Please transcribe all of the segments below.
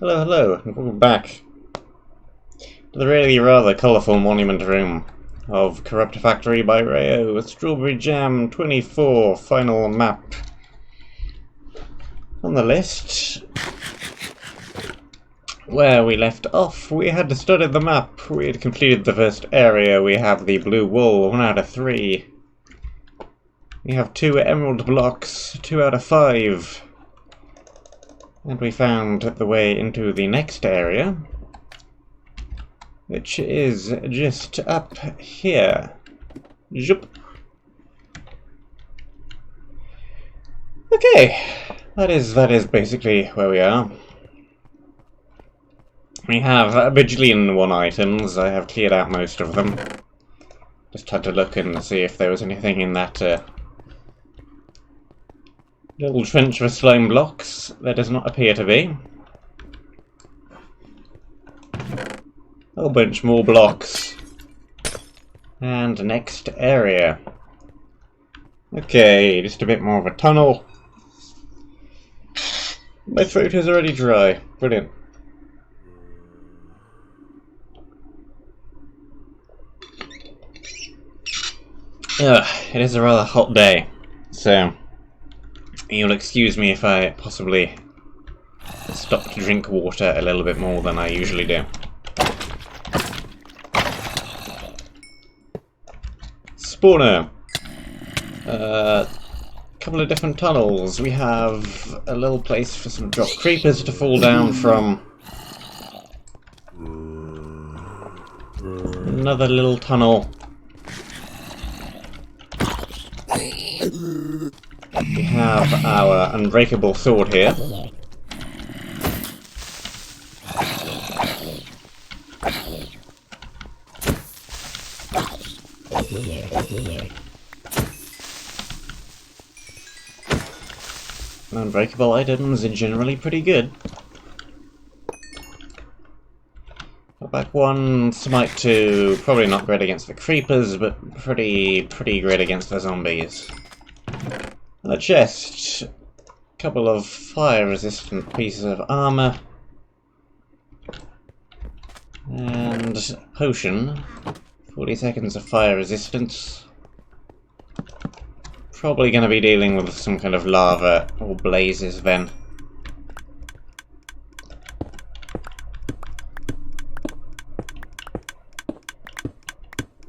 Hello, hello, and welcome back to the really rather colourful monument room of Corrupt Factory by reyyro with Strawberry Jam 24 final map on the list. Where we left off, we had studied the map, we had completed the first area, we have the blue wool, 1 out of 3. We have 2 emerald blocks, 2 out of 5. And we found the way into the next area, which is just up here. Zoop. Okay, that is basically where we are. We have a bajillion 1 items. I have cleared out most of them. Just had to look and see if there was anything in that little trench for slime blocks. There does not appear to be. A whole bunch more blocks. And next area. Okay, just a bit more of a tunnel. My throat is already dry. Brilliant. It is a rather hot day, so you'll excuse me if I possibly stop to drink water a little bit more than I usually do. Spawner. Couple of different tunnels. We have a little place for some drop creepers to fall down from. Another little tunnel. We have our unbreakable sword here. Unbreakable items are generally pretty good. Back 1, Smite 2, probably not great against the creepers, but pretty great against the zombies. A chest, couple of fire-resistant pieces of armor, and potion, 40 seconds of fire resistance. Probably going to be dealing with some kind of lava or blazes then.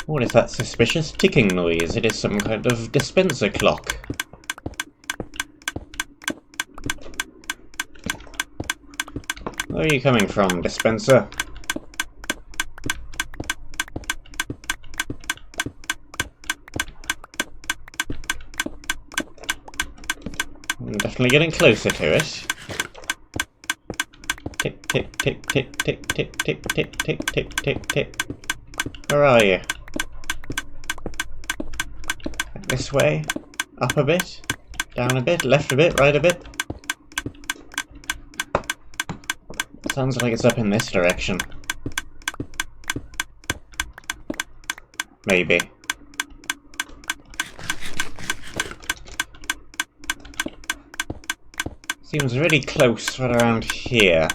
What is that suspicious ticking noise? It is some kind of dispenser clock. Where are you coming from, dispenser? I'm definitely getting closer to it. Tick, tick, tick, tick, tick, tick, tick, tick, tick, tick, tick, tick. Where are you? This way? Up a bit? Down a bit? Left a bit? Right a bit? Sounds like it's up in this direction. Maybe. Seems really close right around here.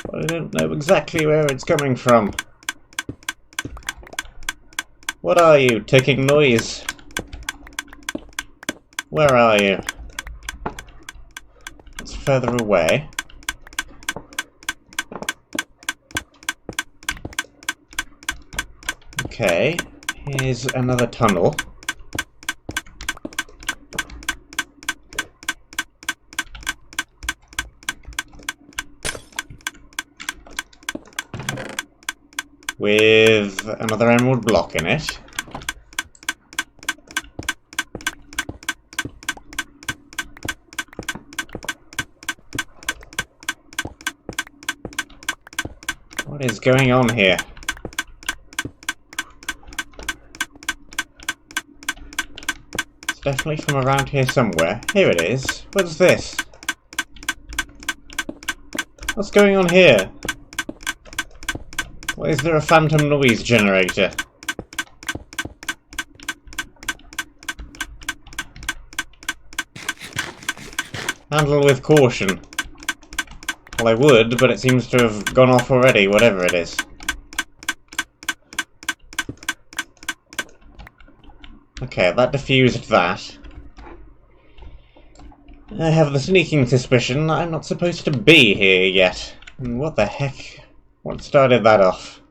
But I don't know exactly where it's coming from. What are you, ticking noise? Where are you? It's further away. Okay, here's another tunnel. With another emerald block in it. What is going on here? It's definitely from around here somewhere. Here it is. What's this? What's going on here? Why is there a phantom noise generator? Handle with caution. Well, I would, but it seems to have gone off already, whatever it is. Okay, that diffused that. I have the sneaking suspicion that I'm not supposed to be here yet. And what the heck? What started that off?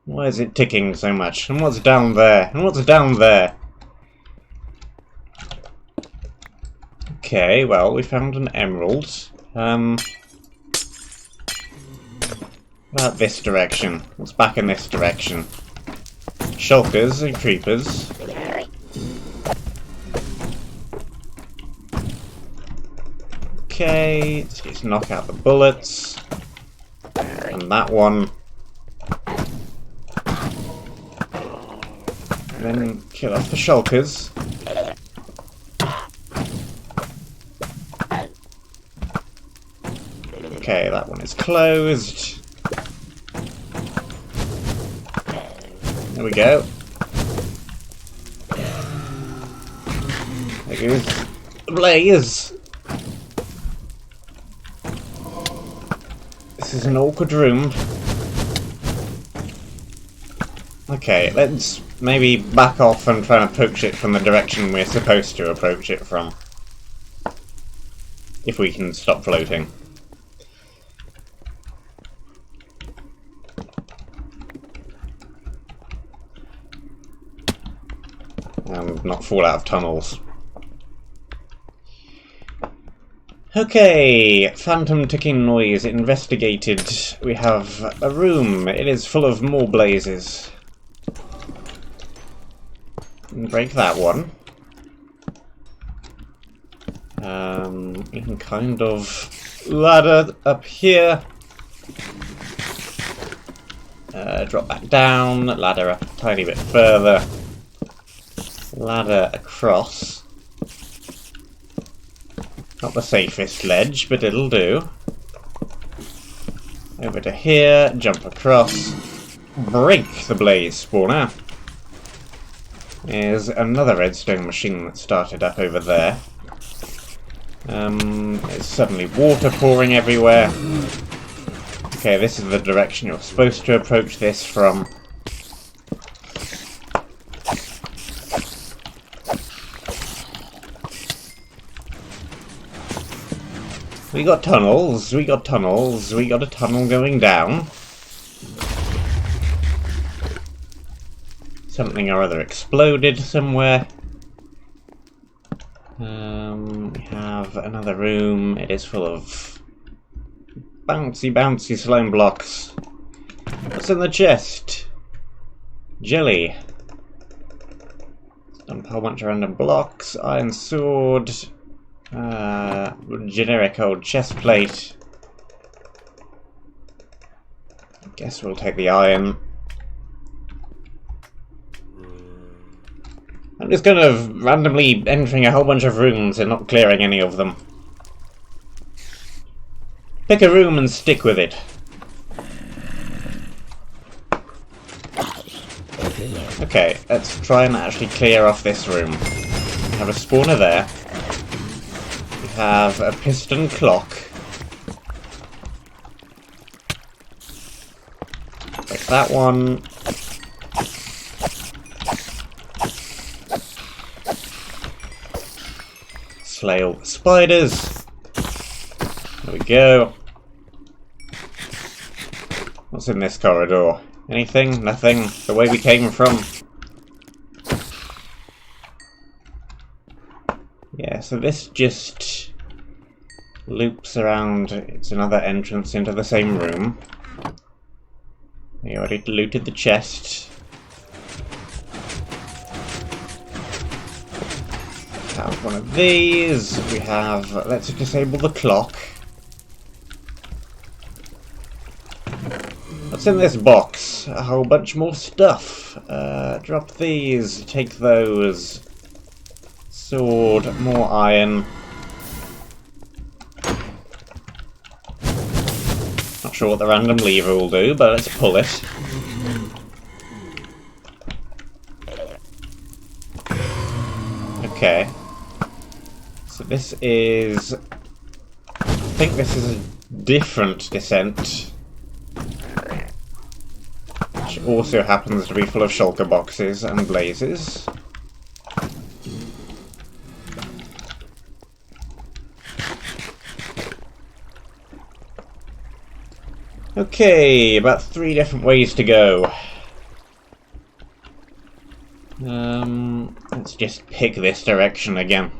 Why is it ticking so much? And what's down there? And what's down there? Okay, well, we found an emerald. About this direction. What's back in this direction? Shulkers and creepers. Okay, let's just knock out the bullets. And that one. And then kill off the shulkers. Okay, that one is closed. There we go. There goes the blaze. This is an awkward room. Okay, let's maybe back off and try and approach it from the direction we're supposed to approach it from. If we can stop floating. And not fall out of tunnels. Okay, phantom ticking noise investigated. We have a room. It is full of more blazes. Break that one. You can kind of ladder up here. Drop back down. Ladder up a tiny bit further. Ladder across. Not the safest ledge, but it'll do. Over to here, jump across, break the blaze spawner. There's another redstone machine that started up over there. There's suddenly water pouring everywhere. Okay, this is the direction you're supposed to approach this from. We got tunnels, we got tunnels, we got a tunnel going down. Something or other exploded somewhere. We have another room. It is full of bouncy slime blocks. What's in the chest? Jelly. Dump a whole bunch of random blocks. Iron sword. Generic old chest plate. Guess we'll take the iron. I'm just kind of randomly entering a whole bunch of rooms and not clearing any of them. Pick a room and stick with it. Okay, let's try and actually clear off this room. We have a spawner there. We have a piston clock. Break that one. Slay all the spiders. There we go. What's in this corridor? Anything? Nothing? The way we came from? Yeah, so this just loops around. It's another entrance into the same room. We already looted the chest. Have one of these. We have. Let's disable the clock. What's in this box? A whole bunch more stuff. Drop these. Take those. Sword. More iron. Not sure what the random lever will do, but let's pull it. Okay. So this is think this is a different descent, which also happens to be full of shulker boxes and blazes. Okay, about 3 different ways to go. Let's just pick this direction again.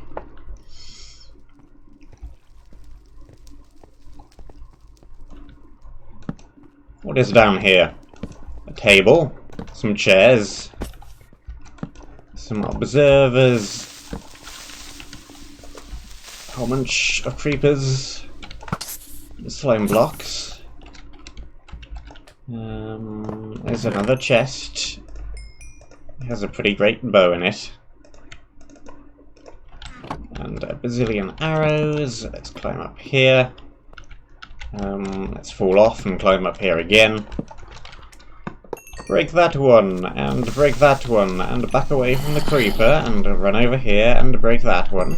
What is down here? A table, some chairs, some observers, a whole bunch of creepers, slime blocks. There's another chest. It has a pretty great bow in it. And a bazillion arrows. Let's climb up here. Let's fall off and climb up here again. Break that one, and break that one, and back away from the creeper, and run over here and break that one.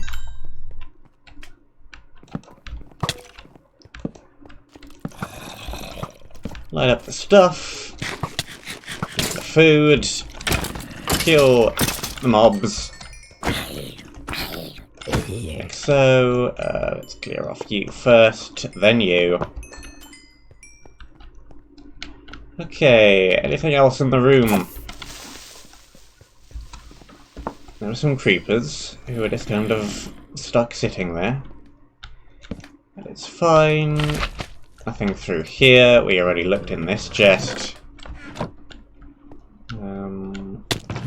Light up the stuff, get the food, kill the mobs, like so. Let's clear off you first, then you. Okay, anything else in the room? There are some creepers who are just kind of stuck sitting there. But it's fine. Nothing through here. We already looked in this chest.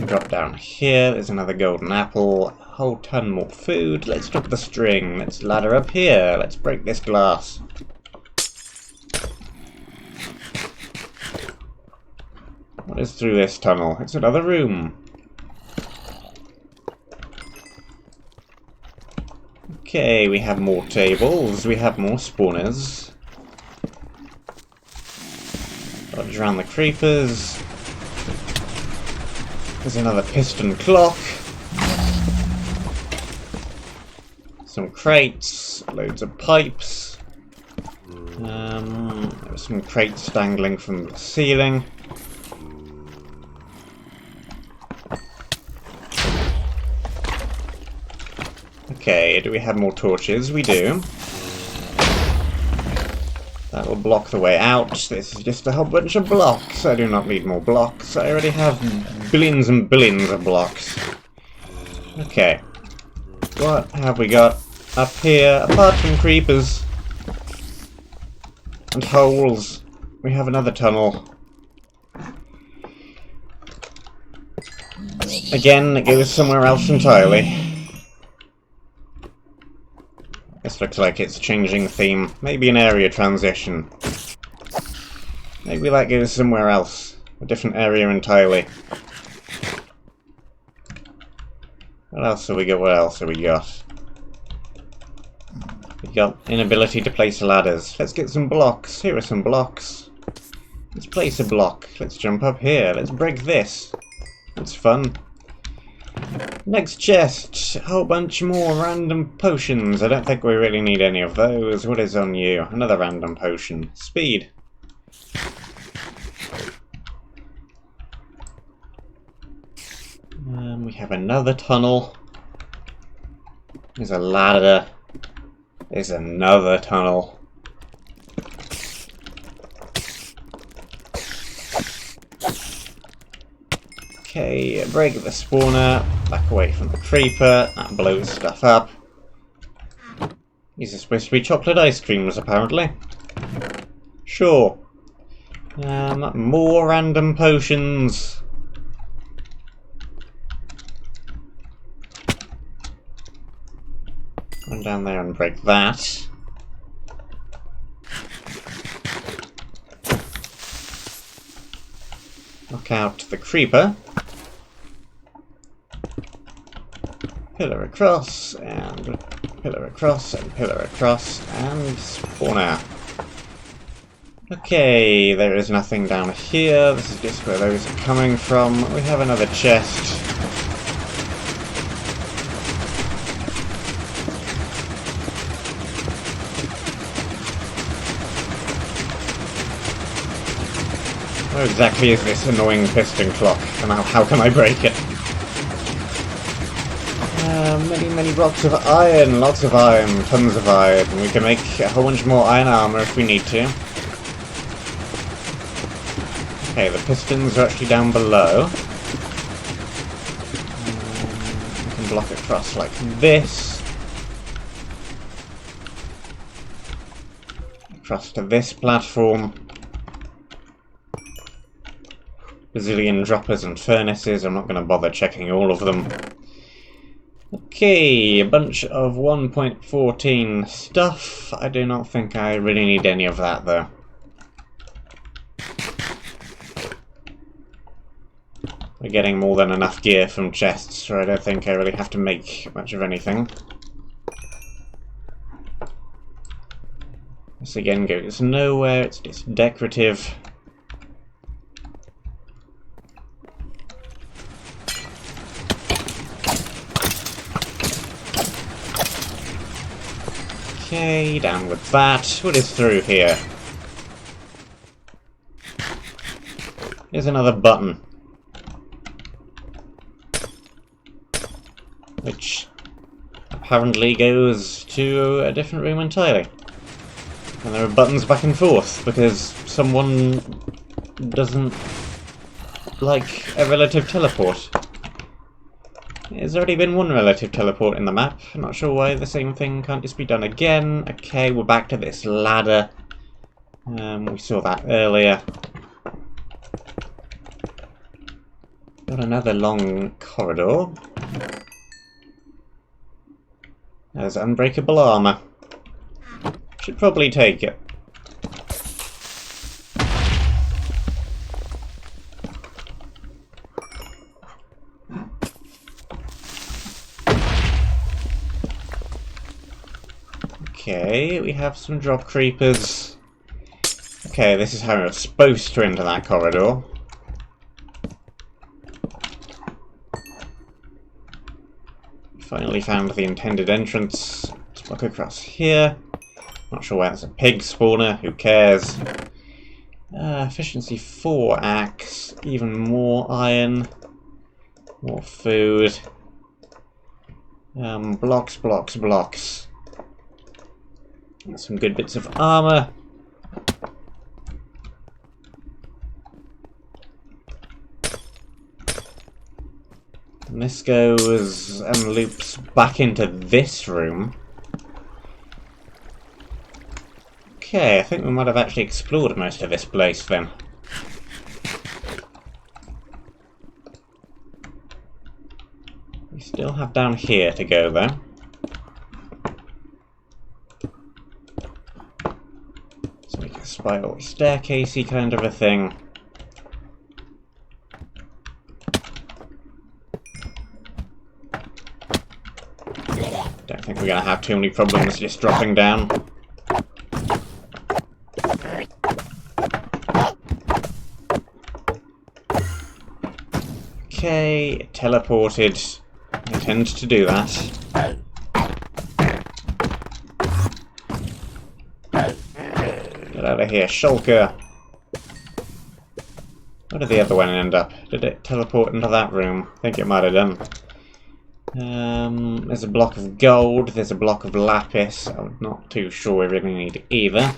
Drop down here. There's another golden apple. A whole ton more food. Let's drop the string. Let's ladder up here. Let's break this glass. What is through this tunnel? It's another room. Okay, we have more tables. We have more spawners. Dodge around the creepers. There's another piston clock. Some crates. Loads of pipes. There's some crates dangling from the ceiling. Okay, do we have more torches? We do. That will block the way out. This is just a whole bunch of blocks. I do not need more blocks. I already have billions and billions of blocks. Okay. What have we got up here? Apart from creepers. And holes. We have another tunnel. Again, it goes somewhere else entirely. This looks like it's changing theme. Maybe an area transition. Maybe that goes somewhere else. A different area entirely. What else have we got? What else have we got? We got inability to place ladders. Let's get some blocks. Here are some blocks. Let's place a block. Let's jump up here. Let's break this. That's fun. Next chest, a whole bunch more random potions. I don't think we really need any of those. What is on you? Another random potion. Speed. We have another tunnel. There's a ladder. There's another tunnel. Okay, break the spawner, back away from the creeper, that blows stuff up. These are supposed to be chocolate ice creams, apparently. Sure. More random potions. Run down there and break that. Knock out the creeper. Pillar across, and pillar across, and pillar across, and spawner. Okay, there is nothing down here. This is just where those are coming from. We have another chest. Where exactly is this annoying piston clock, and how can I break it? Many blocks of iron, lots of iron, tons of iron. We can make a whole bunch more iron armor if we need to. Okay, the pistons are actually down below. We can block it across like this. Across to this platform. Bazillion droppers and furnaces, I'm not going to bother checking all of them. Okay, a bunch of 1.14 stuff. I do not think I really need any of that though. We're getting more than enough gear from chests, so I don't think I really have to make much of anything. This again goes nowhere, it's just decorative. Okay, down with that. What is through here? Here's another button. Which apparently goes to a different room entirely. And there are buttons back and forth, because someone doesn't like a relative teleport. There's already been one relative teleport in the map. I'm not sure why the same thing can't just be done again. Okay, we're back to this ladder. We saw that earlier. Got another long corridor. There's unbreakable armor. Should probably take it. Okay, we have some drop creepers. Okay, this is how we're supposed to enter that corridor. Finally found the intended entrance. Let's walk across here. Not sure why that's a pig spawner, who cares? Efficiency 4 axe, even more iron, more food. Blocks, blocks, blocks. Some good bits of armor. And this goes and loops back into this room. Okay, I think we might have actually explored most of this place then. We still have down here to go though. Let's make a spiral staircasey kind of a thing. Don't think we're gonna have too many problems just dropping down. Okay, it teleported. I tend to do that. Get out of here, shulker! Where did the other one end up? Did it teleport into that room? I think it might have done. There's a block of gold, there's a block of lapis. I'm not too sure we really need either.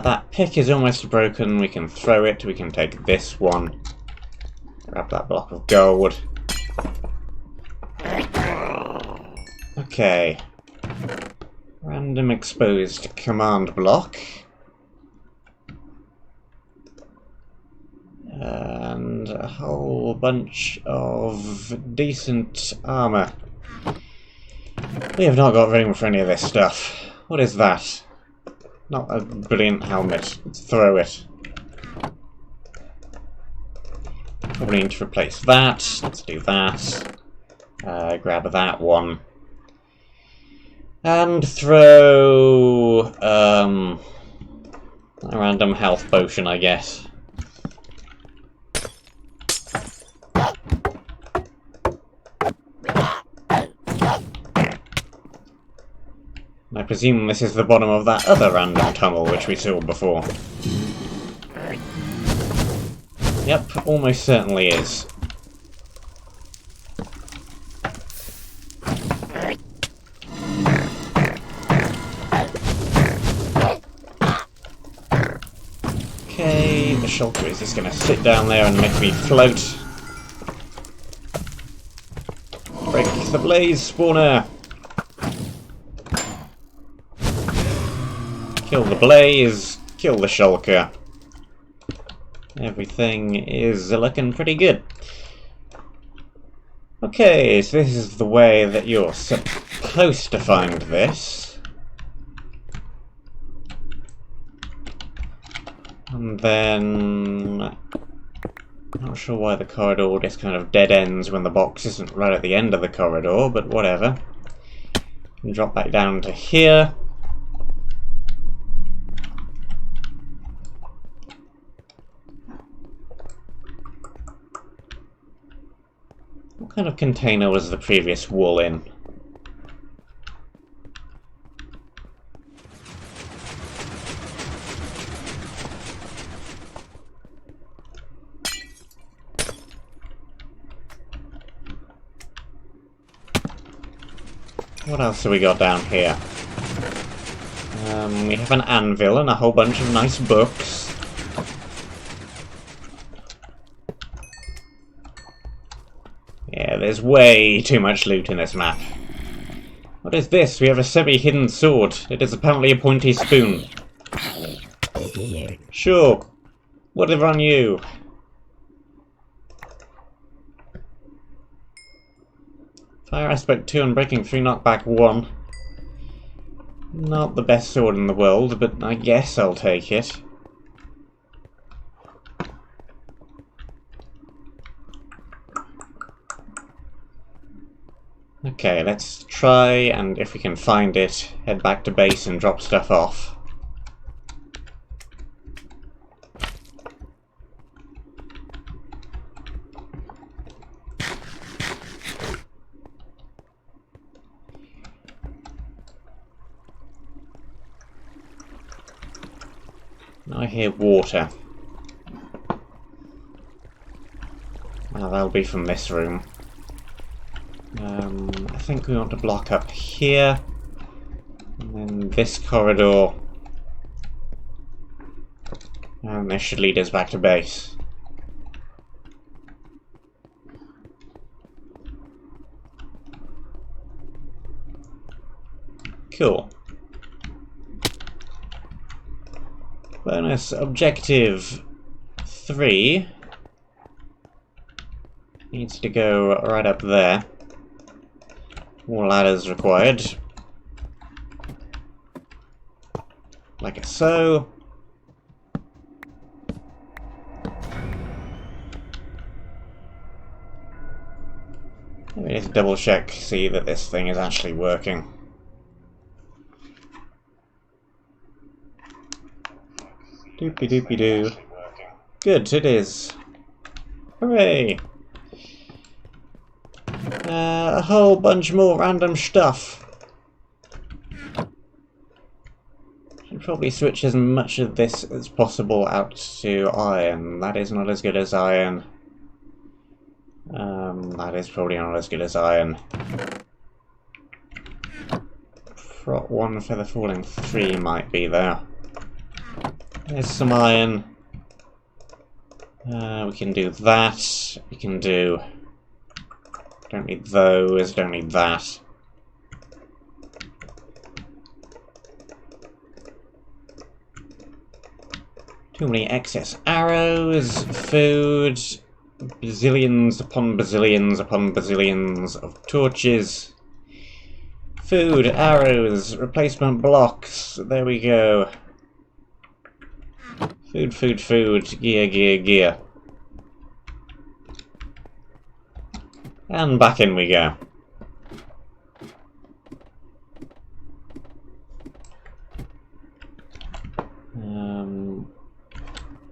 That pick is almost broken. We can throw it. We can take this one. Grab that block of gold. Okay. Random exposed command block. And a whole bunch of decent armor. We have not got room for any of this stuff. What is that? Not a brilliant helmet. Let's throw it. Probably need to replace that. Let's do that. Grab that one. And throw a random health potion, I guess. presume this is the bottom of that other random tunnel which we saw before. Yep, almost certainly is. Okay, the shulker is just gonna sit down there and make me float. Break the blaze, spawner! Kill the blaze, kill the shulker. Everything is looking pretty good. Okay, so this is the way that you're supposed to find this. And then... not sure why the corridor just kind of dead ends when the box isn't right at the end of the corridor, but whatever. And drop back down to here. What kind of container was the previous wool in? What else have we got down here? We have an anvil and a whole bunch of nice books. Yeah, there's way too much loot in this map. What is this? We have a semi-hidden sword. It is apparently a pointy spoon. Sure. Whatever on you. Fire aspect 2 and breaking 3 knockback 1. Not the best sword in the world, but I guess I'll take it. Okay, let's try, and if we can find it, head back to base and drop stuff off. I hear water. Well, that'll be from this room. I think we want to block up here, and then this corridor, and this should lead us back to base. Cool. Bonus objective 3 needs to go right up there. More ladders required. Like so. Let me just double check, see that this thing is actually working. Doopy doopy doo. Good, it is. Hooray! A whole bunch more random stuff. Should probably switch as much of this as possible out to iron. That is not as good as iron. That is probably not as good as iron. Prot 1 feather falling 3 might be there. There's some iron. We can do that. We can do... don't need those, don't need that. Too many excess arrows, food, bazillions upon bazillions upon bazillions of torches. Food, arrows, replacement blocks, there we go. Food, food, food, gear, gear, gear. And back in we go.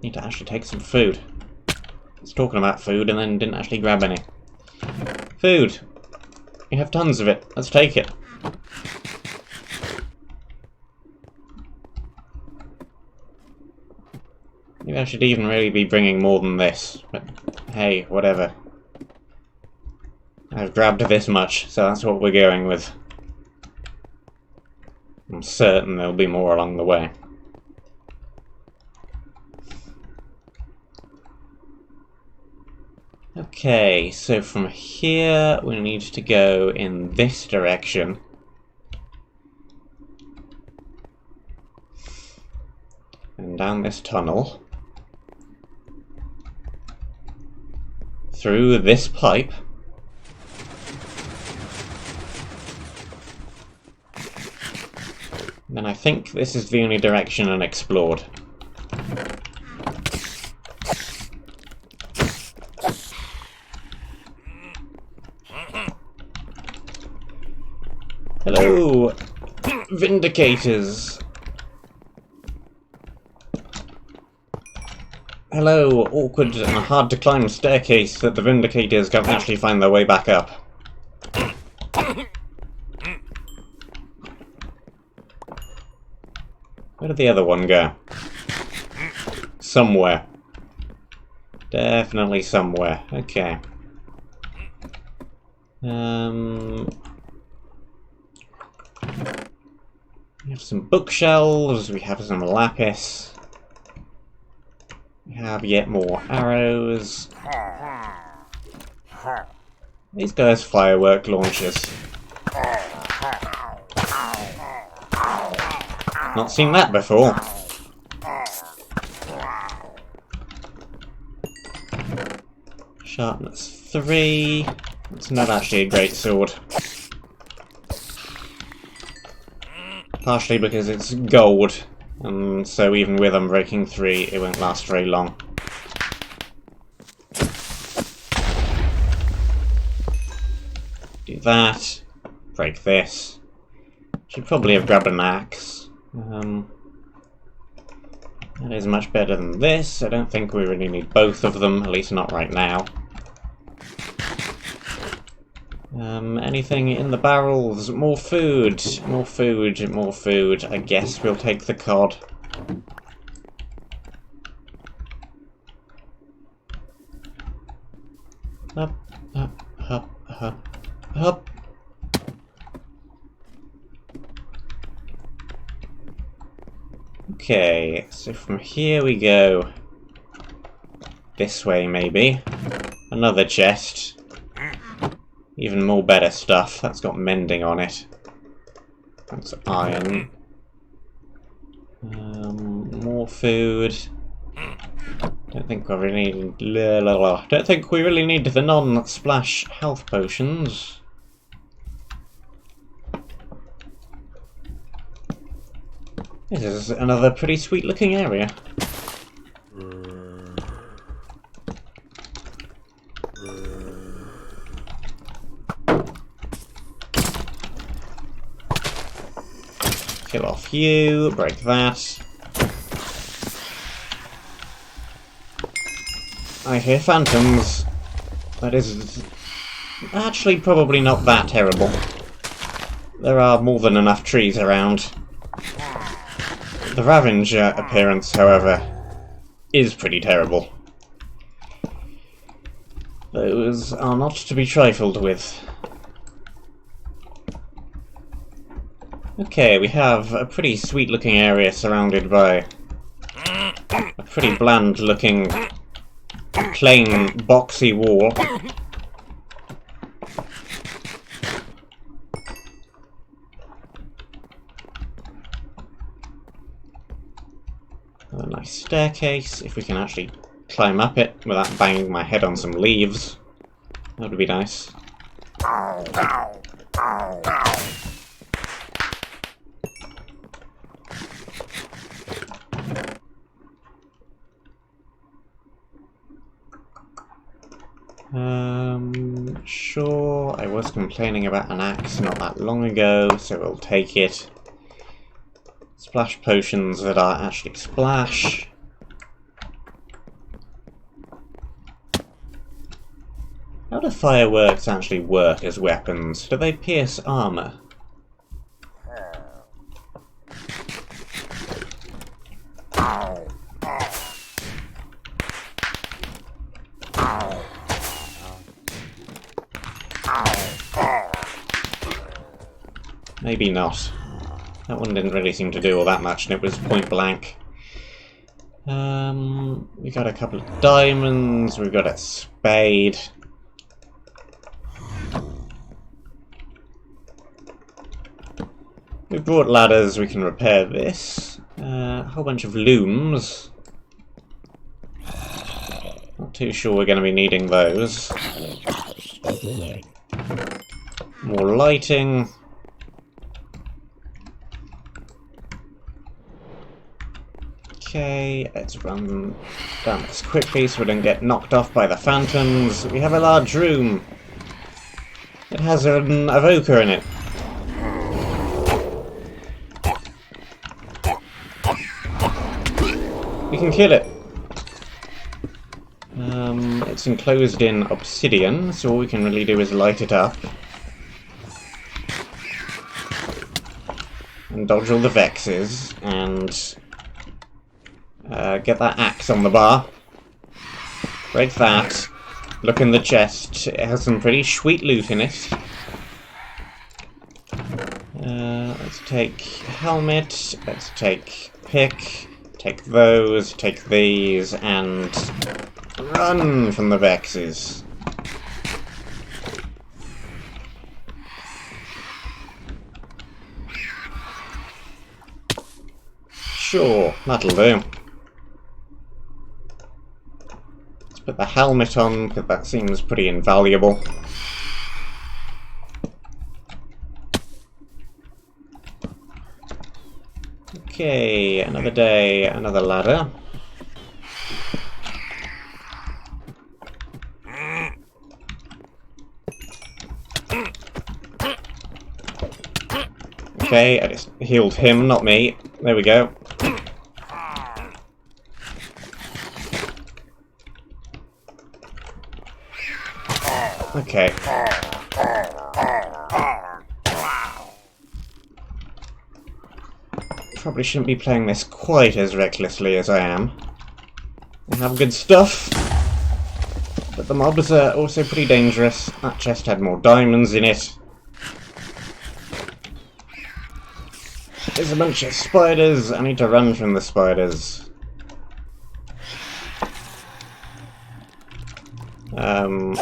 Need to actually take some food. I was talking about food and then didn't actually grab any. Food! You have tons of it. Let's take it. Maybe I should even really be bringing more than this, but hey, whatever. I've grabbed this much, so that's what we're going with. I'm certain there'll be more along the way. Okay, so from here we need to go in this direction. And down this tunnel. Through this pipe. And then I think this is the only direction unexplored. Hello, Vindicators. Hello, awkward and hard to climb staircase that the Vindicators can't actually find their way back up. Where did the other one go? Somewhere. Definitely somewhere. Okay. We have some bookshelves, we have some lapis. We have yet more arrows. These guys firework launchers. Not seen that before. Sharpness 3. It's not actually a great sword. Partially because it's gold, and so even with Unbreaking 3, it won't last very long. Do that. Break this. Should probably have grabbed an axe. That is much better than this. I don't think we really need both of them, at least not right now. Anything in the barrels? More food! More food, more food. I guess we'll take the cod. Up, up, up, up, up. Okay, so from here we go this way, maybe. Another chest. Even more better stuff. That's got mending on it. That's iron. More food. Don't think we really need. Don't think we really need the non-splash health potions. This is another pretty sweet-looking area. Kill off you, break that. I hear phantoms. That is actually probably not that terrible. There are more than enough trees around. The Ravager appearance, however, is pretty terrible. Those are not to be trifled with. Okay, we have a pretty sweet-looking area surrounded by a pretty bland-looking, plain, boxy wall. A nice staircase, if we can actually climb up it without banging my head on some leaves. That would be nice. Sure, I was complaining about an axe not that long ago, so we'll take it. Splash potions that are actually splash. How do fireworks actually work as weapons? Do they pierce armor? Maybe not. That one didn't really seem to do all that much, and it was point blank. We got a couple of diamonds, we got a spade. We brought ladders, we can repair this. A whole bunch of looms. Not too sure we're going to be needing those. More lighting. Okay, let's run down this quickly so we don't get knocked off by the phantoms. We have a large room. It has an evoker in it. We can kill it. It's enclosed in obsidian, so all we can really do is light it up. And dodge all the vexes, and get that axe on the bar. Break that. Look in the chest. It has some pretty sweet loot in it. Let's take helmet. Let's take pick. Take those. Take these. And run from the vexes. Sure, that'll do. Let's put the helmet on, because that seems pretty invaluable. Okay, another day, another ladder. Okay, I just healed him, not me. There we go. Okay. Probably shouldn't be playing this quite as recklessly as I am. I have good stuff, but the mobs are also pretty dangerous. That chest had more diamonds in it. There's a bunch of spiders. I need to run from the spiders. Down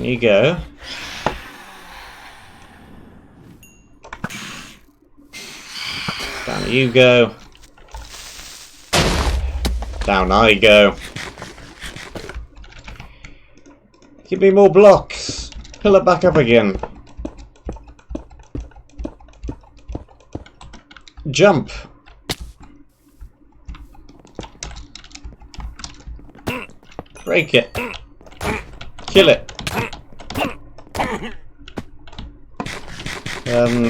you go. Down you go. Down I go. Give me more blocks. Pull it back up again. Jump. Break it. Kill it.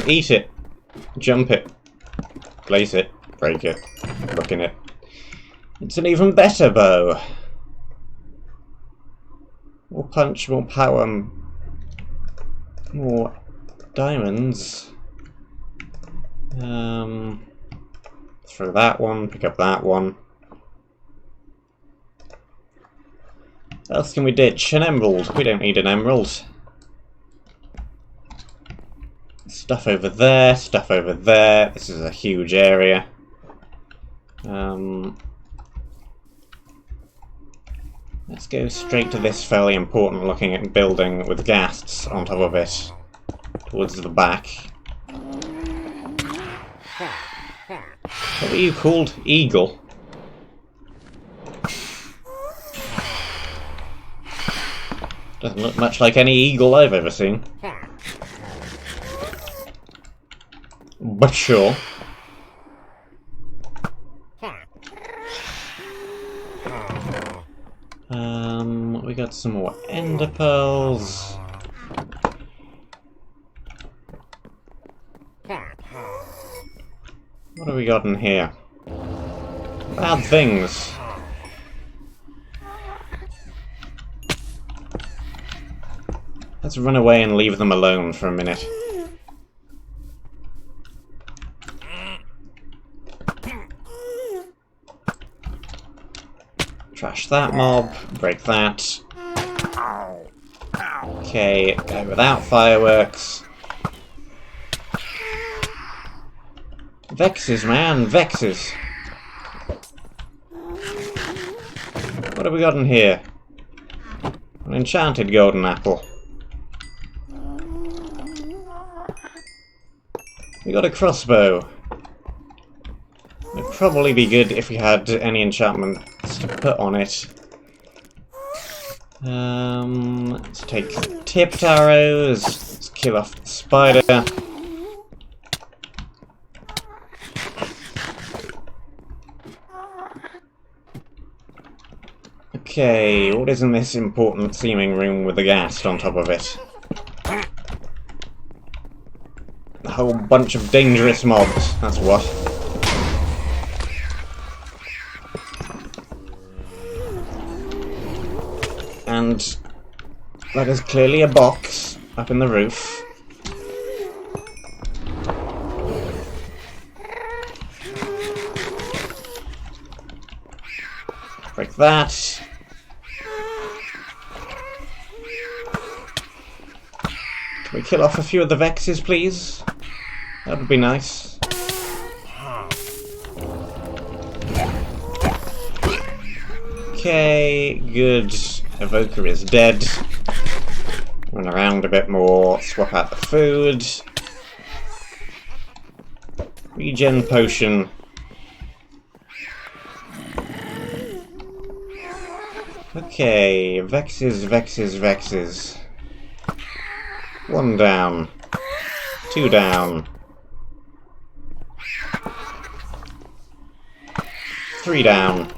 Eat it. Jump it. Place it. Break it. Look in it. It's an even better bow. More punch, more power, more diamonds. Throw that one, pick up that one. What else can we ditch? An emerald. We don't need an emerald. Stuff over there, stuff over there. This is a huge area. Let's go straight to this fairly important looking building with ghasts on top of it. Towards the back. What were you called? Eagle? Doesn't look much like any eagle I've ever seen. But sure. We got some more ender pearls. What have we got in here? Bad things. Let's run away and leave them alone for a minute. Trash that mob, break that. Okay, without fireworks. Vexes, man, vexes. What have we got in here? An enchanted golden apple. We got a crossbow. It'd probably be good if we had any enchantments to put on it. Let's take tipped arrows. Let's kill off the spider. Okay, what is in this important seeming room with the ghast on top of it? A whole bunch of dangerous mobs, that's what. And that is clearly a box up in the roof. Break that. Can we kill off a few of the Vexes, please? That would be nice. Okay, good. Evoker is dead. Run around a bit more, swap out the food. Regen potion. Okay, Vexes, Vexes, Vexes. 1 down. 2 down. 3 down.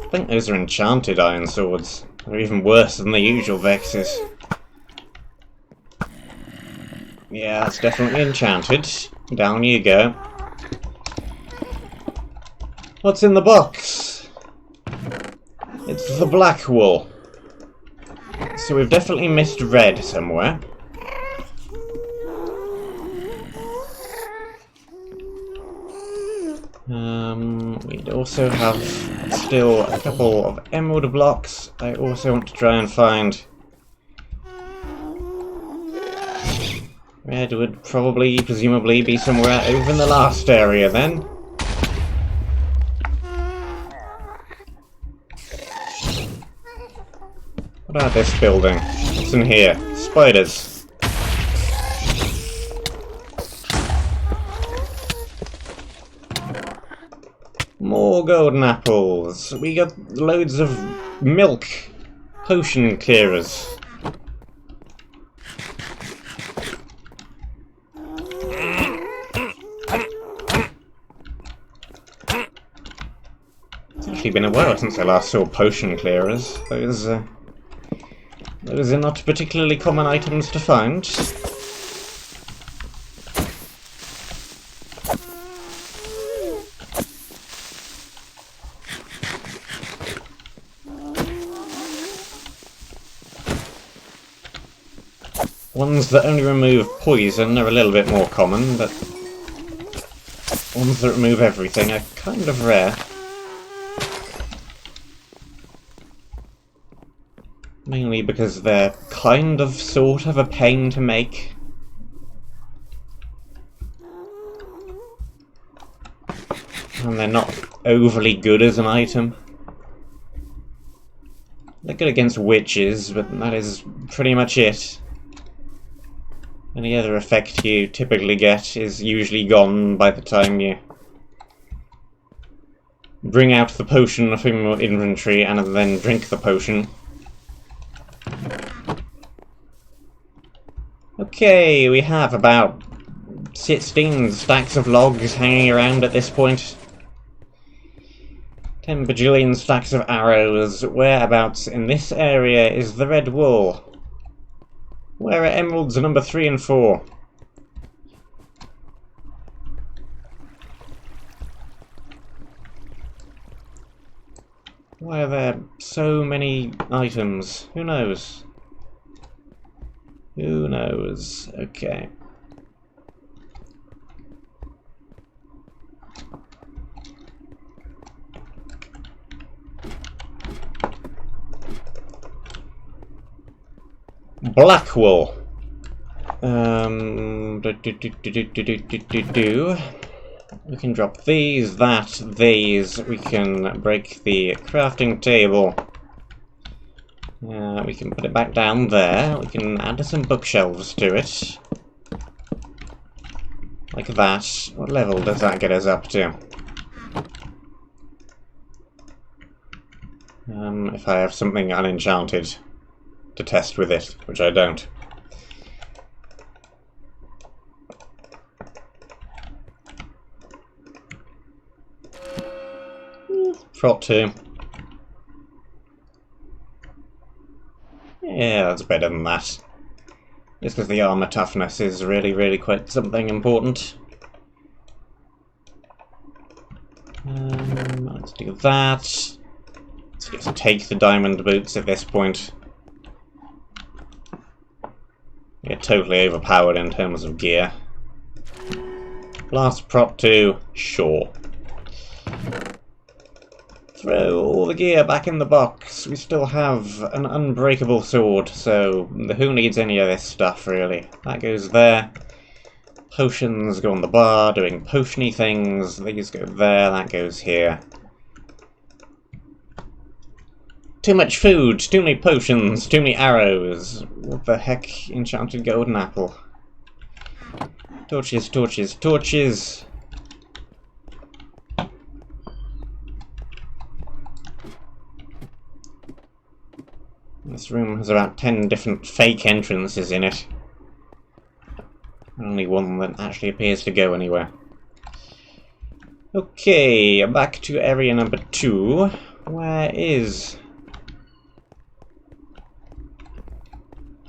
I think those are enchanted iron swords. They're even worse than the usual Vexes. Yeah, that's definitely enchanted. Down you go. What's in the box? It's the black wool. So we've definitely missed red somewhere. We'd also have still a couple of emerald blocks. I also want to try and find. Red would probably, presumably, be somewhere over in the last area then. What about this building? What's in here? Spiders. More golden apples. We got loads of milk. Potion clearers. It's actually been a while since I last saw potion clearers. Those are not particularly common items to find. Ones that only remove poison are a little bit more common, but ones that remove everything are kind of rare. Mainly because they're kind of, sort of a pain to make. And they're not overly good as an item. They're good against witches, but that is pretty much it. Any other effect you typically get is usually gone by the time you bring out the potion from your inventory and then drink the potion. Okay, we have about 16 stacks of logs hanging around at this point. 10 bajillion stacks of arrows. Whereabouts in this area is the red wool? Where are emeralds number 3 and 4? Why are there so many items? Who knows? Who knows? Okay. black wool. We can drop these, these. We can break the crafting table. We can put it back down there. We can add some bookshelves to it. Like that. What level does that get us up to? If I have something unenchanted to test with it, which I don't. Prot 2. Yeah, that's better than that. Just because the armor toughness is really quite something important. Let's do that. Let's just take the diamond boots at this point. They're totally overpowered in terms of gear. Last prop 2, sure. Throw all the gear back in the box. We still have an unbreakable sword, so who needs any of this stuff, really? That goes there. Potions go on the bar, doing potiony things. These go there, that goes here. Too much food, too many potions, too many arrows. What the heck? Enchanted golden apple. Torches, torches, torches! This room has about 10 different fake entrances in it. Only one that actually appears to go anywhere. Okay, back to area number 2. Where is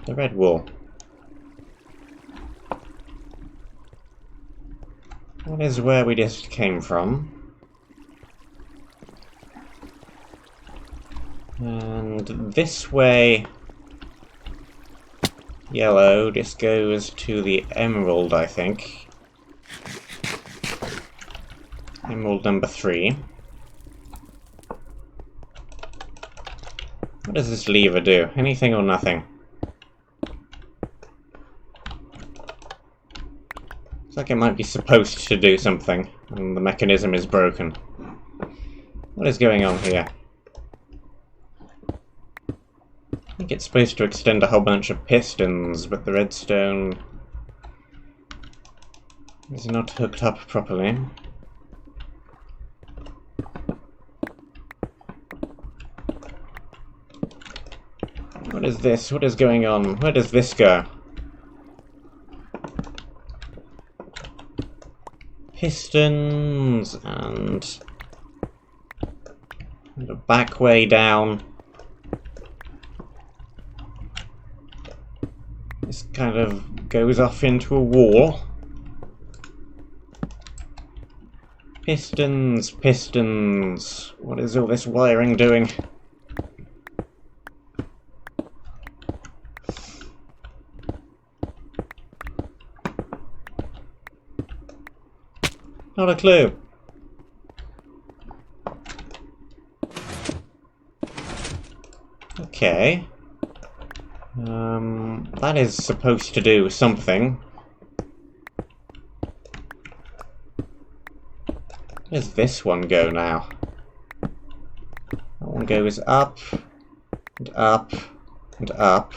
the red wool? That is where we just came from. And this way, yellow, this goes to the emerald, I think. Emerald number 3. What does this lever do? Anything or nothing? Looks like it might be supposed to do something, and the mechanism is broken. What is going on here? I think it's supposed to extend a whole bunch of pistons, but the redstone is not hooked up properly. What is this? What is going on? Where does this go? Pistons and a back way down. This kind of goes off into a wall. Pistons, pistons. What is all this wiring doing? Not a clue. Okay. That is supposed to do something. Where does this one go now? That one goes up, and up, and up.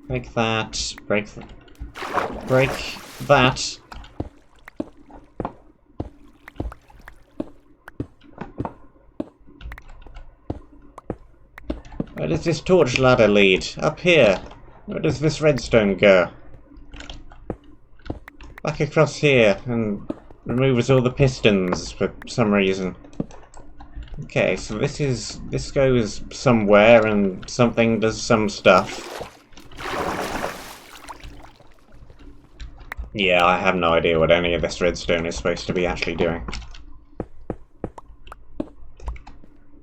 Break that, break that. Where does this torch ladder lead? Up here. Where does this redstone go? Back across here and removes all the pistons for some reason. Okay, so this goes somewhere and something does some stuff. Yeah, I have no idea what any of this redstone is supposed to be actually doing.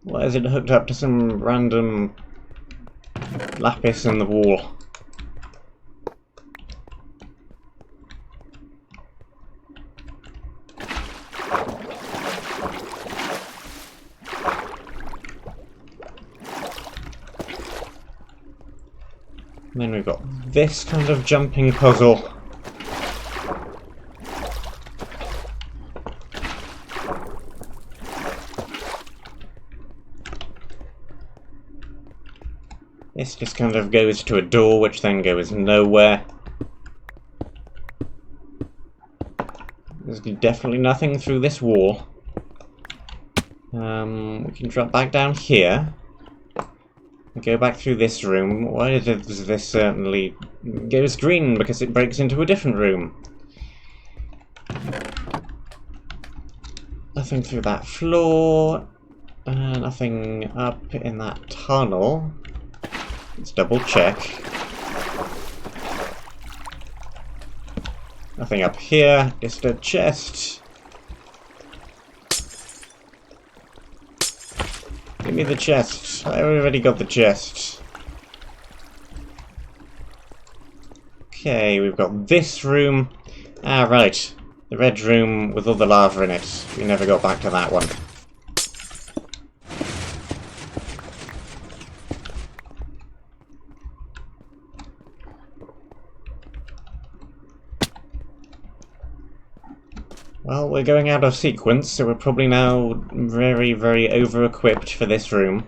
Why is it hooked up to some random lapis in the wall? And then we've got this kind of jumping puzzle. This just kind of goes to a door, which then goes nowhere. There's definitely nothing through this wall. We can drop back down here. And go back through this room. Why does this certainly goes green? Because it breaks into a different room. Nothing through that floor. Nothing up in that tunnel. Let's double check. Nothing up here, just a chest. Give me the chest. I already got the chest. Okay, we've got this room. Ah, right. The red room with all the lava in it. We never got back to that one. Well, we're going out of sequence, so we're probably now very, very over-equipped for this room.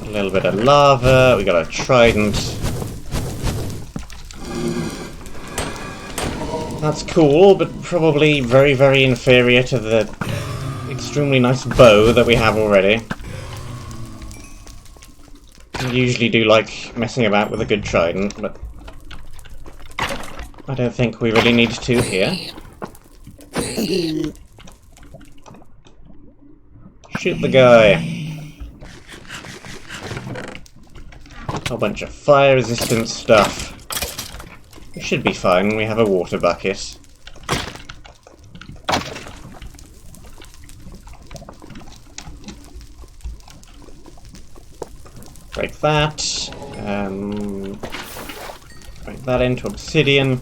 A little bit of lava, we got a trident. That's cool, but probably very, very inferior to the extremely nice bow that we have already. I usually do like messing about with a good trident, but I don't think we really need to here. Shoot the guy. A whole bunch of fire-resistant stuff. It should be fine, we have a water bucket. Break that. Break that into obsidian.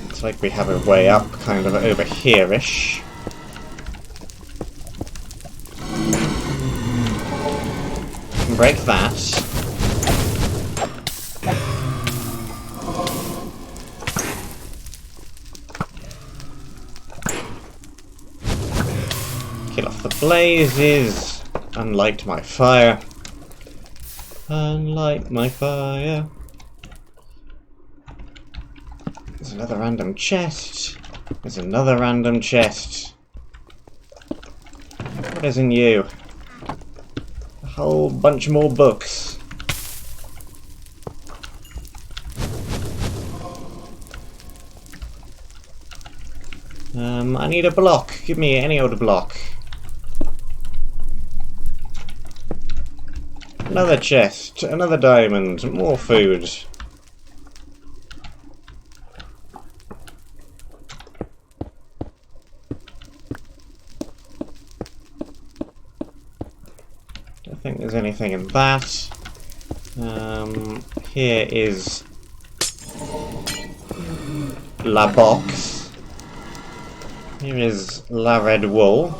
It's like we have a way up, kind of over here-ish. Break that. Kill off the blazes. Unlight my fire. Unlight my fire. There's another random chest. There's another random chest. What is in you? A whole bunch more books. I need a block. Give me any old block. Another chest, another diamond, more food. Don't think there's anything in that. Here is La Box. Here is La Red Wool.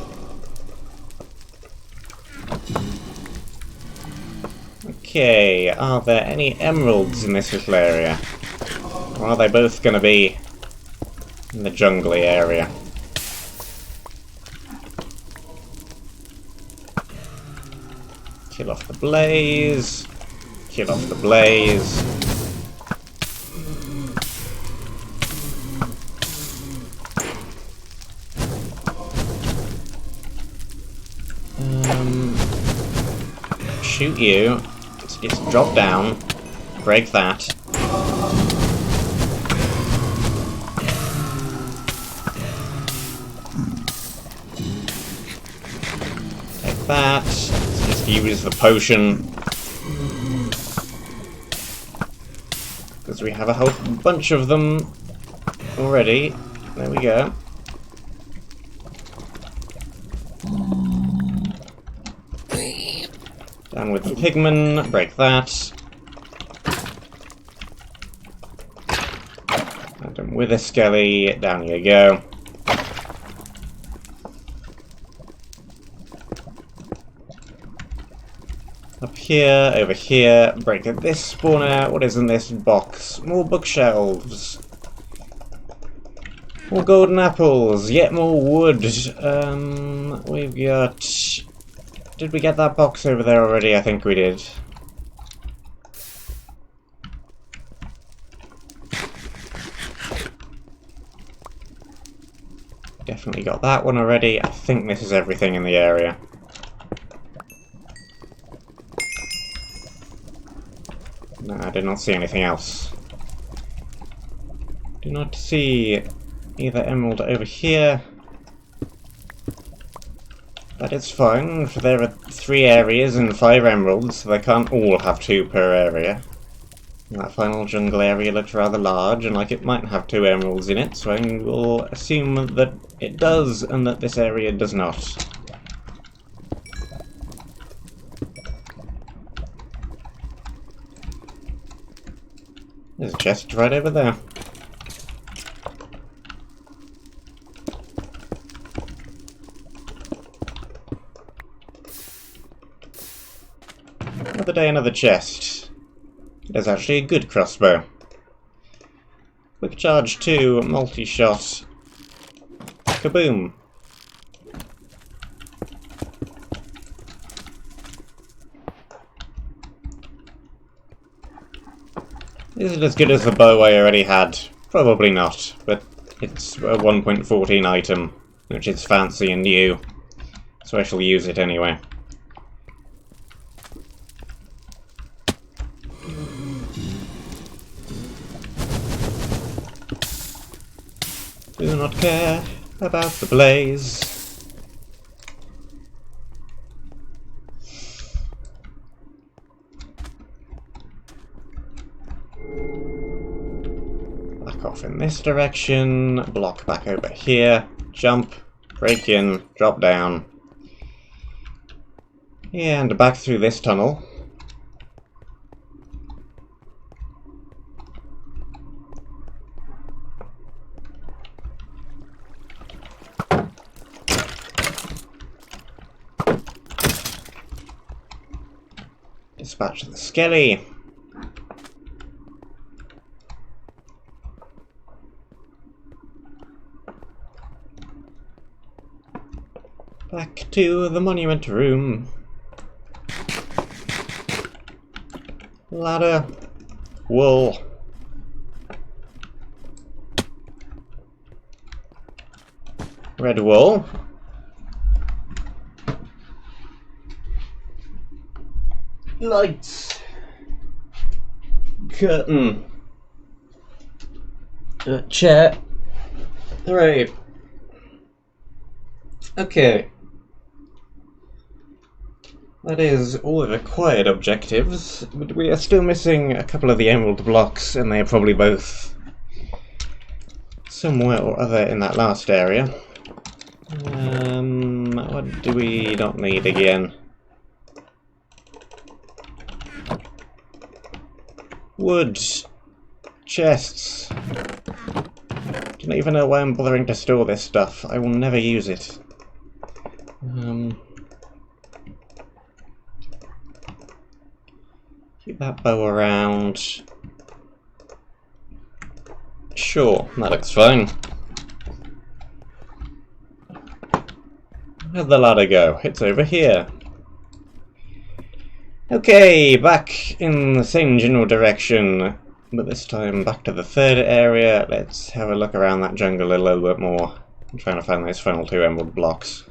Okay, are there any emeralds in this little area? Or are they both going to be in the jungly area? Kill off the blaze. Kill off the blaze. Shoot you. Just drop down. Break that. Take that. Let's just use the potion. Because we have a whole bunch of them already. There we go. Down with the pigman, break that. And with a skelly, down you go. over here, break this spawn out. What is in this box? More bookshelves. More golden apples, yet more wood. We've got... Did we get that box over there already? I think we did. Definitely got that one already. I think this is everything in the area. No, I did not see anything else. Do not see either emerald over here. That is fine, for there are 3 areas and 5 emeralds, so they can't all have 2 per area. And that final jungle area looks rather large, and like it might have 2 emeralds in it, so I will assume that it does, and that this area does not. There's a chest right over there. Another day, another chest. There's actually a good crossbow. Quick charge 2, multi-shot. Kaboom! Is it as good as the bow I already had? Probably not, but it's a 1.14 item, which is fancy and new, so I shall use it anyway. Do not care about the blaze. Back off in this direction, block back over here, jump, break in, drop down. And back through this tunnel. Dispatch the skelly. Back to the monument room. Ladder. Wool. Red wool. Lights. Curtain. Chair. Right. Okay. That is all the required objectives, but we are still missing a couple of the emerald blocks, and they are probably both somewhere or other in that last area. What do we not need again? Wood. Chests. Don't even know why I'm bothering to store this stuff. I will never use it. Keep that bow around. Sure, that looks fine. Where'd the ladder go? It's over here. Okay, back in the same general direction, but this time back to the 3rd area. Let's have a look around that jungle a little bit more. I'm trying to find those final 2 emerald blocks.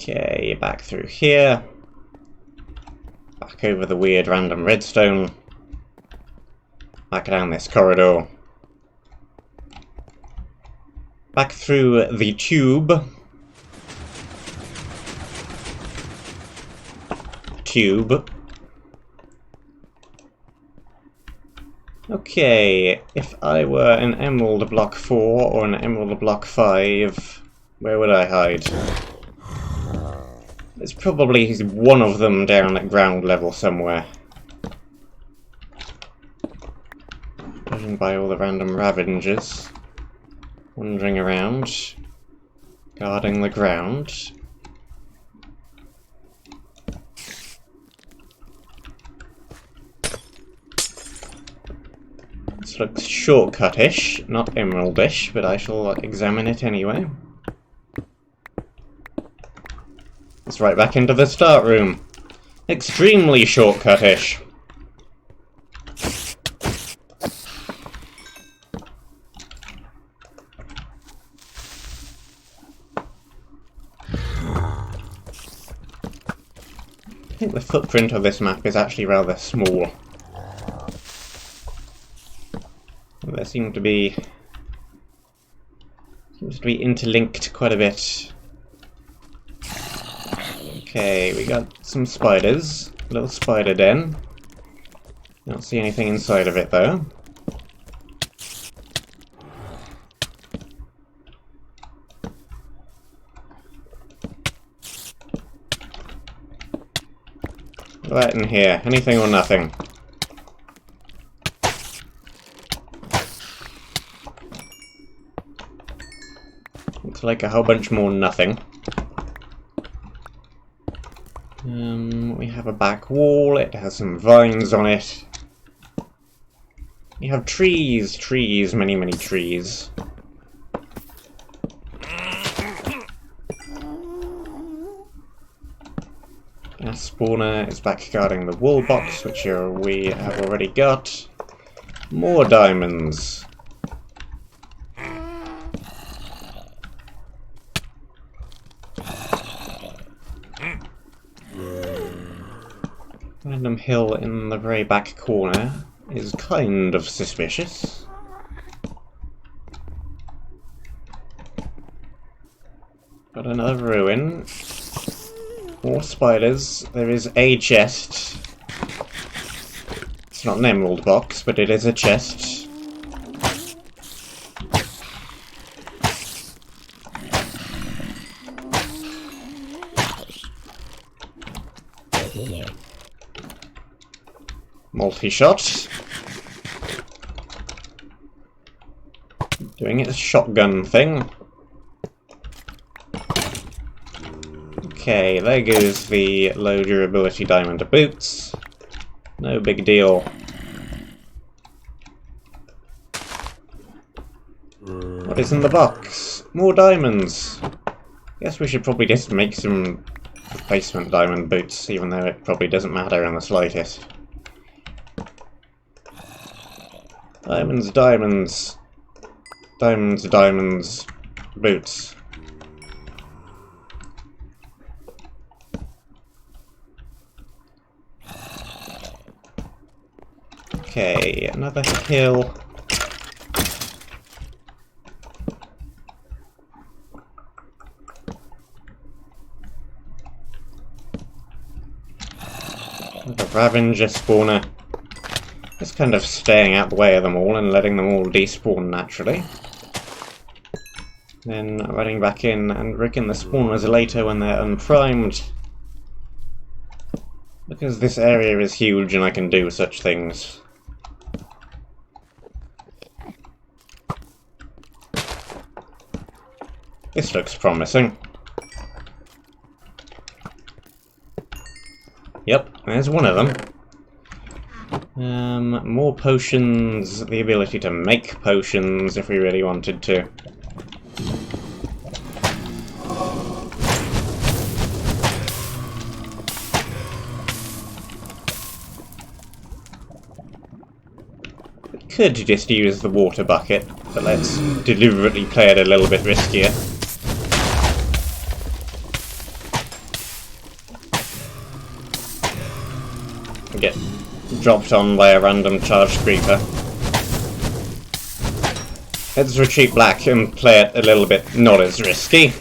Okay, back through here. Back over the weird random redstone. Back down this corridor. Back through the tube. Okay, if I were an emerald block 4 or an emerald block 5, where would I hide? There's probably one of them down at ground level somewhere. judging by all the random ravengers wandering around, guarding the ground. This looks shortcut-ish, not emerald-ish, but I shall examine it anyway. It's right back into the start room. Extremely shortcut-ish. I think the footprint of this map is actually rather small. There seems to be interlinked quite a bit. Okay, we got some spiders. A little spider den. Don't see anything inside of it though. Right in here. Anything or nothing? Looks like a whole bunch more nothing. We have a back wall. It has some vines on it. We have trees, trees, many, many trees. Gas spawner is back guarding the wool box, which we have already got. More diamonds. Random hill in the very back corner is kind of suspicious. Got another ruin. More spiders. There is a chest. It's not an emerald box, but it is a chest. Multi-shot. Doing its shotgun thing. Okay, there goes the low durability diamond boots. No big deal. What is in the box? More diamonds. Guess we should probably just make some replacement diamond boots, even though it probably doesn't matter in the slightest. Diamonds, diamonds. Diamonds, diamonds. Boots. Okay, another hill. Another Ravenger spawner. Just kind of staying out the way of them all and letting them all despawn naturally. Then running back in and rigging the spawners later when they're unprimed. Because this area is huge and I can do such things. This looks promising. Yep, there's one of them. More potions, the ability to make potions if we really wanted to. We could just use the water bucket, but let's deliberately play it a little bit riskier. Get dropped on by a random charged creeper. Let's retreat back and play it a little bit not as risky.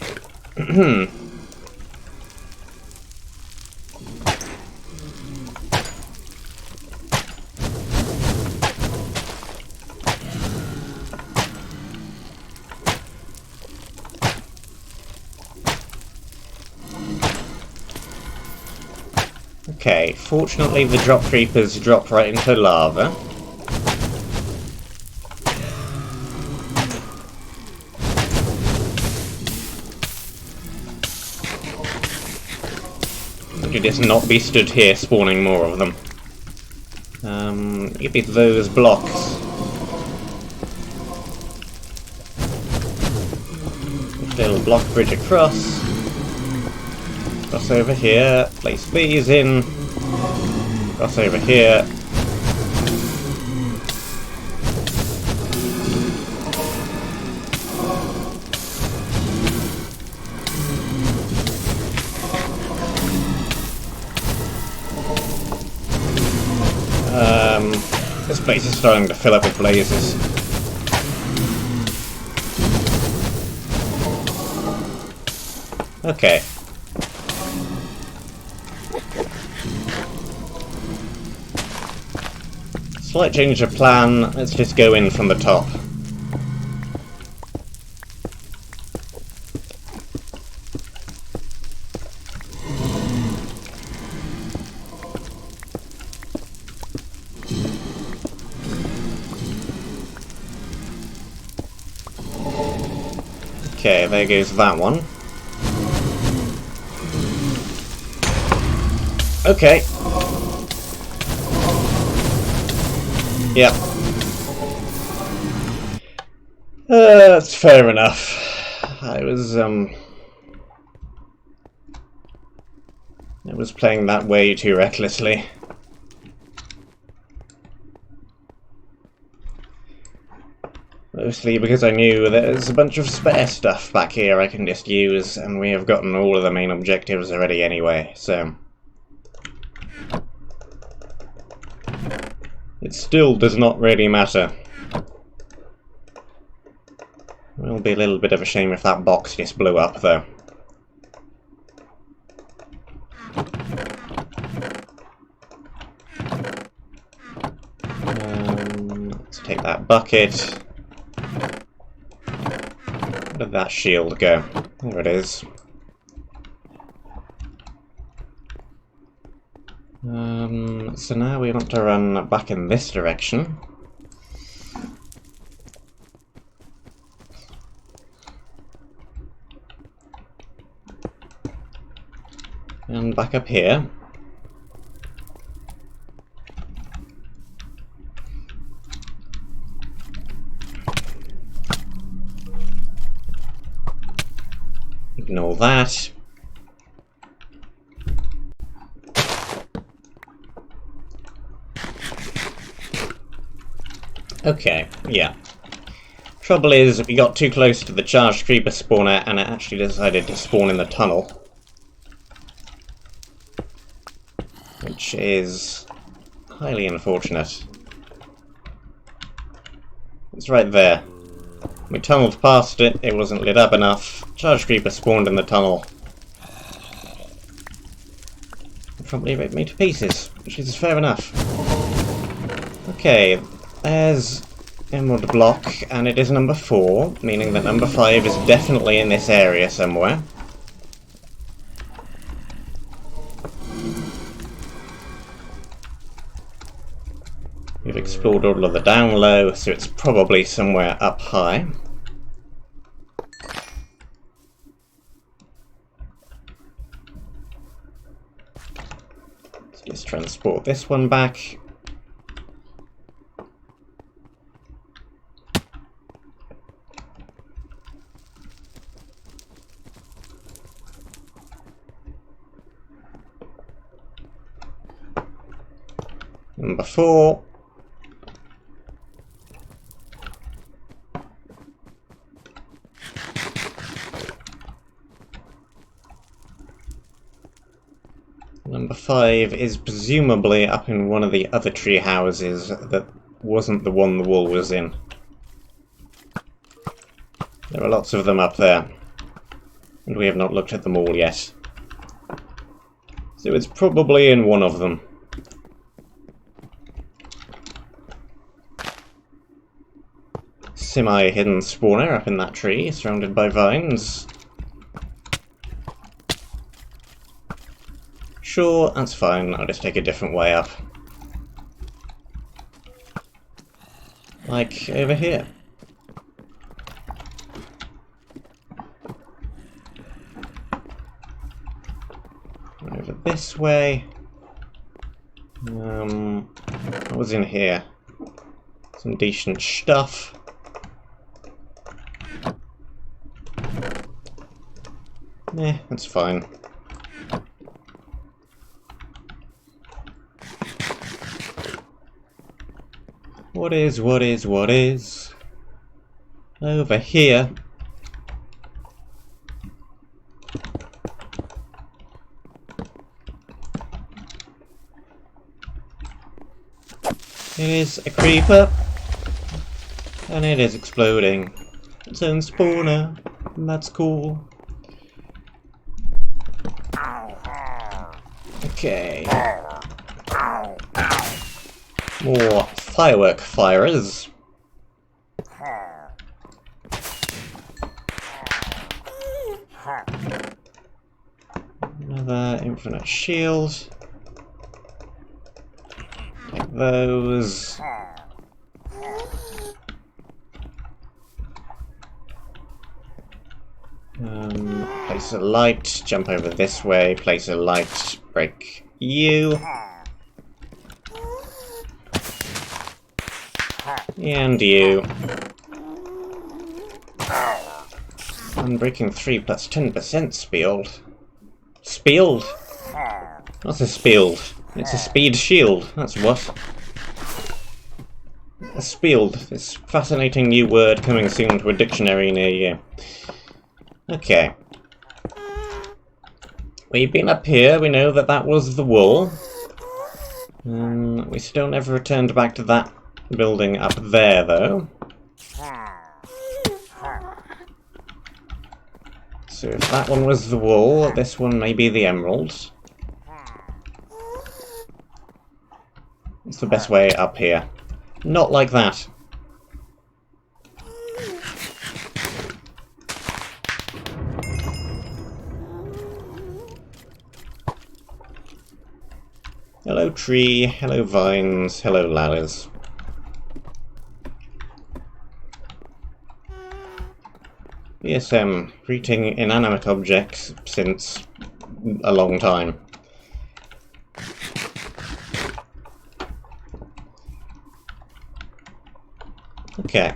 Okay, fortunately the drop creepers drop right into lava. Could you just not be stood here spawning more of them? Give me those blocks. Little block bridge across. Cross over here. Place these in. Cross over here. This place is starting to fill up with blazes. Okay. Slight change of plan. Let's just go in from the top. Okay, there goes that one. Okay. Yep. That's fair enough. I was playing that way too recklessly. Mostly because I knew there's a bunch of spare stuff back here I can just use, and we have gotten all of the main objectives already anyway, so... It still does not really matter. It will be a little bit of a shame if that box just blew up, though. Let's take that bucket. Where did that shield go? There it is. So now we want to run back in this direction. And back up here. Ignore that. Okay, yeah. Trouble is, we got too close to the charged creeper spawner and it actually decided to spawn in the tunnel. Which is highly unfortunate. It's right there. We tunneled past it, it wasn't lit up enough. Charged creeper spawned in the tunnel. It probably ripped me to pieces, which is fair enough. Okay, there's emerald block, and it is number 4, meaning that number 5 is definitely in this area somewhere. We've explored all of the down low, so it's probably somewhere up high. Let's just transport this one back. Number 4. Number 5 is presumably up in one of the other tree houses that wasn't the one the wall was in. There are lots of them up there, and we have not looked at them all yet. So it's probably in one of them. Semi-hidden spawner up in that tree, surrounded by vines. Sure, that's fine, I'll just take a different way up. Like over here. Over this way. What was in here? Some decent stuff. That's fine. What is over here? It is a creeper, and it is exploding. It's own spawner, and that's cool. Okay. More firework firers. Another infinite shield. Like those. Place a light, jump over this way, place a light, break you. And you. Unbreaking 3 plus 10% spieled. Spieled? What's a spieled? It's a speed shield, that's what. A spieled, this fascinating new word coming soon to a dictionary near you. Okay. We've been up here, we know that that was the wall. We still never returned back to that building up there, though. So if that one was the wall, this one may be the emerald. It's the best way up here. Not like that. Hello tree, hello vines, hello ladders. BSM, greeting inanimate objects since a long time. Okay.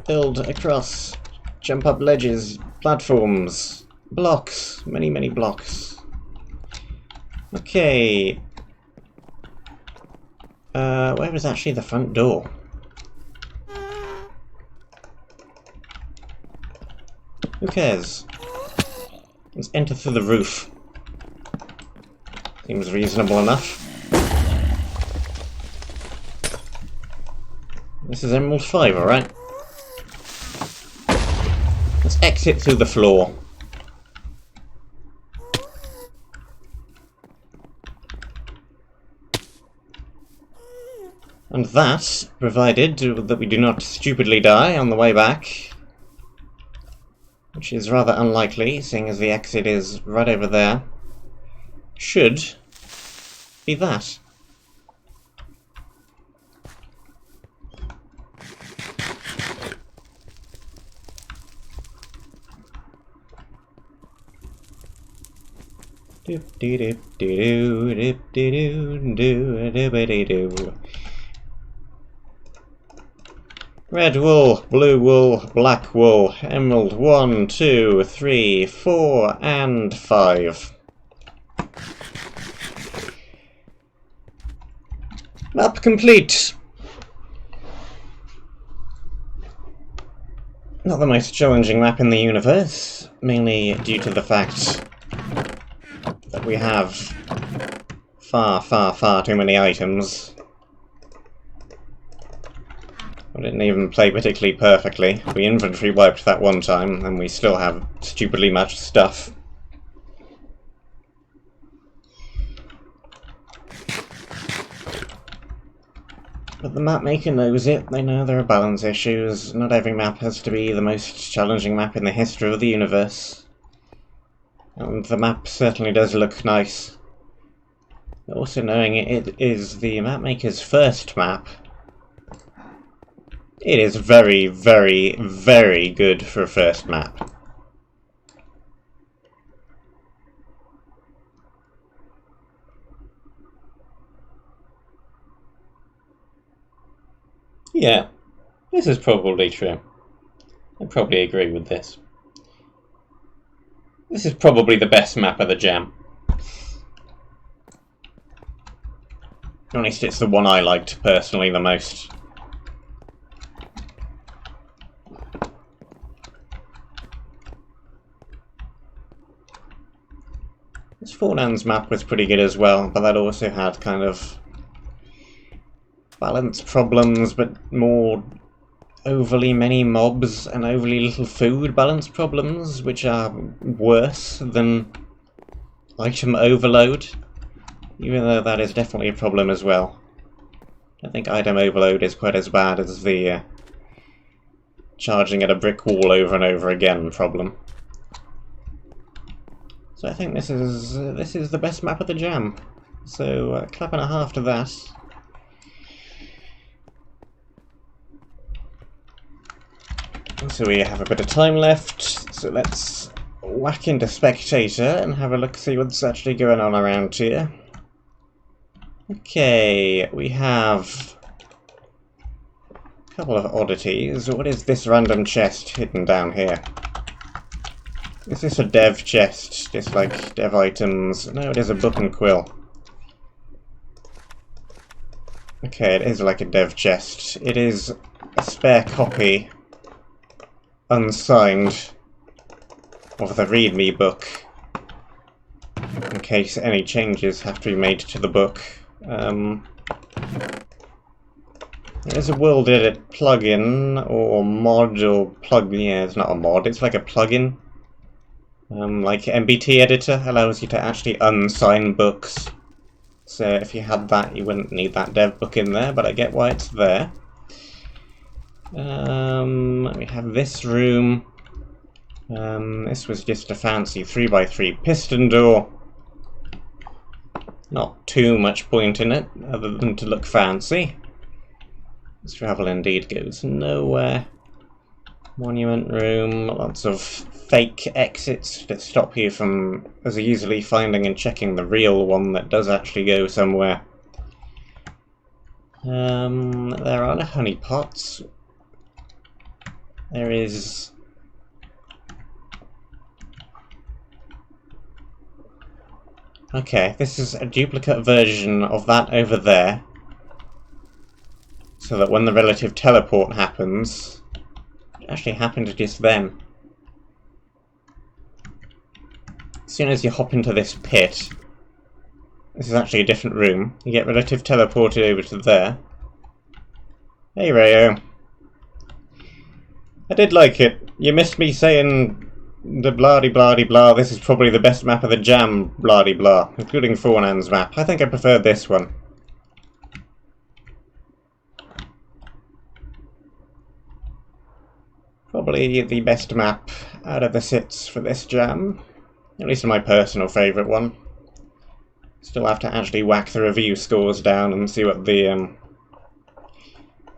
Build across, jump up ledges, platforms, blocks, many blocks. Okay. Where is actually the front door? Who cares? Let's enter through the roof. Seems reasonable enough. This is Emerald 5, alright? Let's exit through the floor. And that, provided that we do not stupidly die on the way back, which is rather unlikely, seeing as the exit is right over there, should be that. Red wool, blue wool, black wool, emerald 1, 2, 3, 4, and 5. Map complete! Not the most challenging map in the universe, mainly due to the fact that we have far too many items. I didn't even play particularly perfectly. We inventory wiped that one time, and we still have stupidly much stuff. But the map maker knows it. They know there are balance issues. Not every map has to be the most challenging map in the history of the universe. And the map certainly does look nice. Also knowing it is the map maker's first map, it is very good for a first map. Yeah, this is probably true. I probably agree with this. This is probably the best map of the jam. At least it's the one I liked personally the most. This Fornan's map was pretty good as well, but that also had kind of balance problems, but more overly many mobs and overly little food balance problems, which are worse than item overload, even though that is definitely a problem as well. I think item overload is quite as bad as the charging at a brick wall over and over again problem. So I think this is the best map of the jam. So clap and a half to that. So we have a bit of time left, so let's whack into Spectator and have a look, see what's actually going on around here. Okay, we have a couple of oddities. What is this random chest hidden down here? Is this a dev chest, just like dev items? No, it is a book and quill. Okay, it is like a dev chest. It is a spare copy, unsigned, of the README book, in case any changes have to be made to the book. There is a world edit plugin, or mod, or plugin. Yeah, it's not a mod, it's like a plugin. Like MBT editor allows you to actually unsign books. So if you had that, you wouldn't need that dev book in there, but I get why it's there. We have this room. This was just a fancy 3x3 piston door. Not too much point in it, other than to look fancy. This travel indeed goes nowhere. Monument room, lots of fake exits to stop you from as easily finding and checking the real one that does actually go somewhere. There are no honey pots. There is... Okay, this is a duplicate version of that over there, so that when the relative teleport happens, it actually happened just then. As soon as you hop into this pit, this is actually a different room, you get relative teleported over to there. Hey reyyro. I did like it. You missed me saying the blah-de-blah-de-blah, this is probably the best map of the jam, blah-de-blah, including Fornan's map. I think I preferred this one. Probably the best map out of the sits for this jam. At least my personal favourite one. Still have to actually whack the review scores down and see what the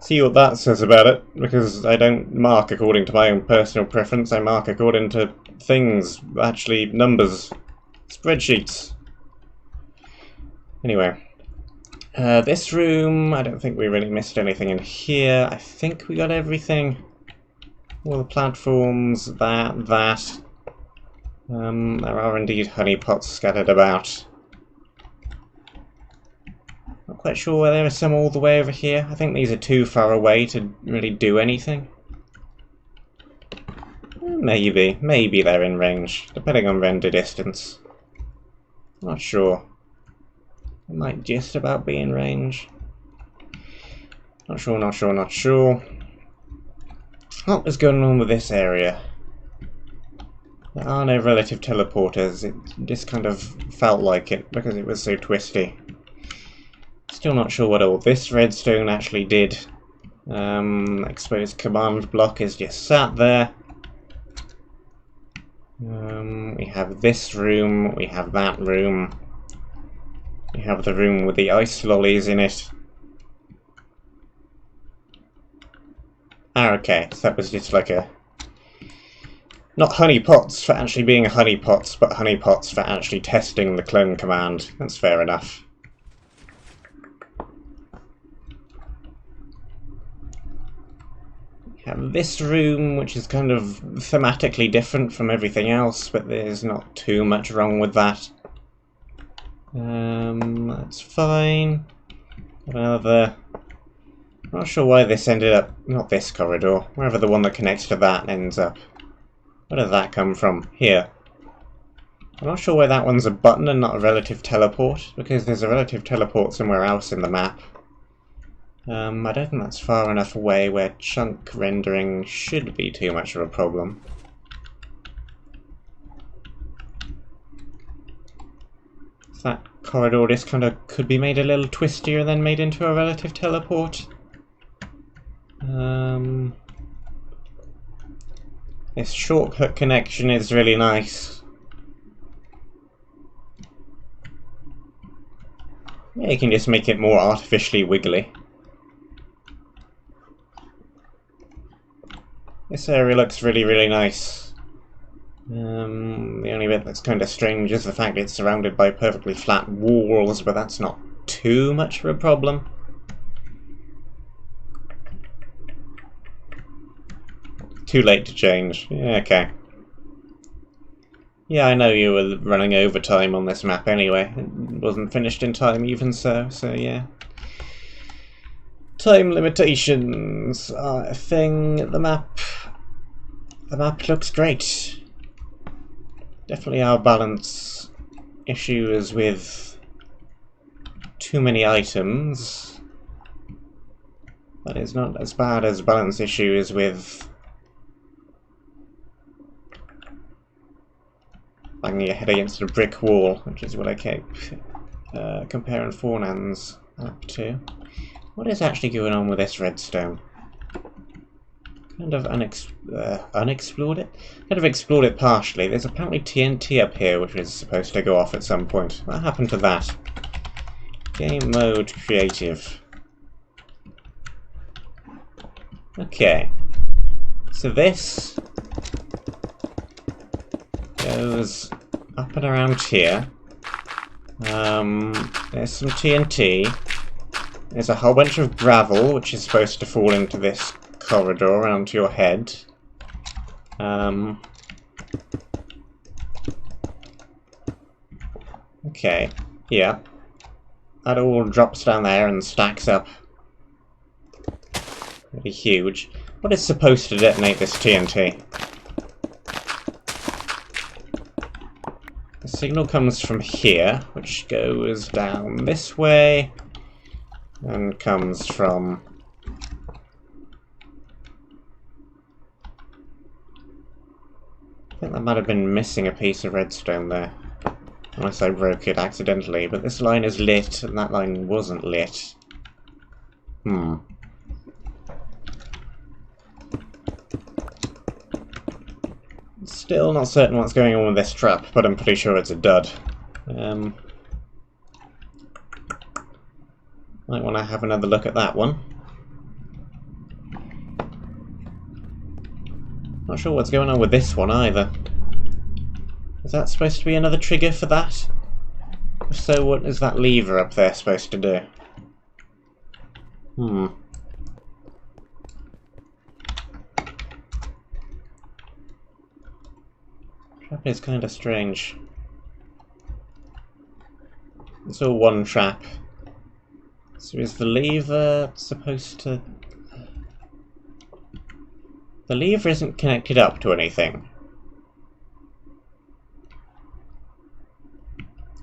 see what that says about it, because I don't mark according to my own personal preference, I mark according to things, actually numbers, spreadsheets. Anyway, this room, I don't think we really missed anything in here. I think we got everything. All the platforms, that. There are indeed honeypots scattered about. Not quite sure where there are some all the way over here. I think these are too far away to really do anything. Maybe they're in range, depending on render distance. Not sure. It might just about be in range. Not sure. What was going on with this area? There are no relative teleporters. It just kind of felt like it because it was so twisty. Still not sure what all this redstone actually did. Exposed command block is just sat there. We have this room, we have that room. We have the room with the ice lollies in it. Ah, okay, so that was just like a... Not honeypots for actually being honeypots, but honeypots for actually testing the clone command. That's fair enough. Have this room, which is kind of thematically different from everything else, but there's not too much wrong with that. That's fine. Another. Not sure why this ended up. Not this corridor. Wherever the one that connects to that ends up. Where did that come from? Here. I'm not sure why that one's a button and not a relative teleport, because there's a relative teleport somewhere else in the map. I don't think that's far enough away where chunk rendering should be too much of a problem. So that corridor just kind of could be made a little twistier and then made into a relative teleport. This shortcut connection is really nice. Yeah, you can just make it more artificially wiggly. This area looks really, really nice. The only bit that's kind of strange is the fact it's surrounded by perfectly flat walls, but that's not too much of a problem. Too late to change. Yeah, okay. Yeah, I know you were running overtime on this map anyway. It wasn't finished in time even so yeah. Time limitations are a thing. The map looks great. Definitely our balance issue is with too many items. That is not as bad as balance issue is with banging your head against a brick wall, which is what I keep comparing Fornan's up to. What is actually going on with this redstone? Kind of unexplored it? Kind of explored it partially. There's apparently TNT up here which is supposed to go off at some point. What happened to that? Game mode creative. Okay. So this goes up and around here. There's some TNT. There's a whole bunch of gravel, which is supposed to fall into this corridor onto your head. Okay, yeah. That all drops down there and stacks up. Pretty huge. What is supposed to detonate this TNT? The signal comes from here, which goes down this way, and comes from... I think that might have been missing a piece of redstone there. Unless I broke it accidentally, but this line is lit, and that line wasn't lit. Still not certain what's going on with this trap, but I'm pretty sure it's a dud. Might want to have another look at that one. Not sure what's going on with this one either. Is that supposed to be another trigger for that? If so, what is that lever up there supposed to do? Trap is kind of strange. It's all one trap. So is the lever supposed to... The lever isn't connected up to anything.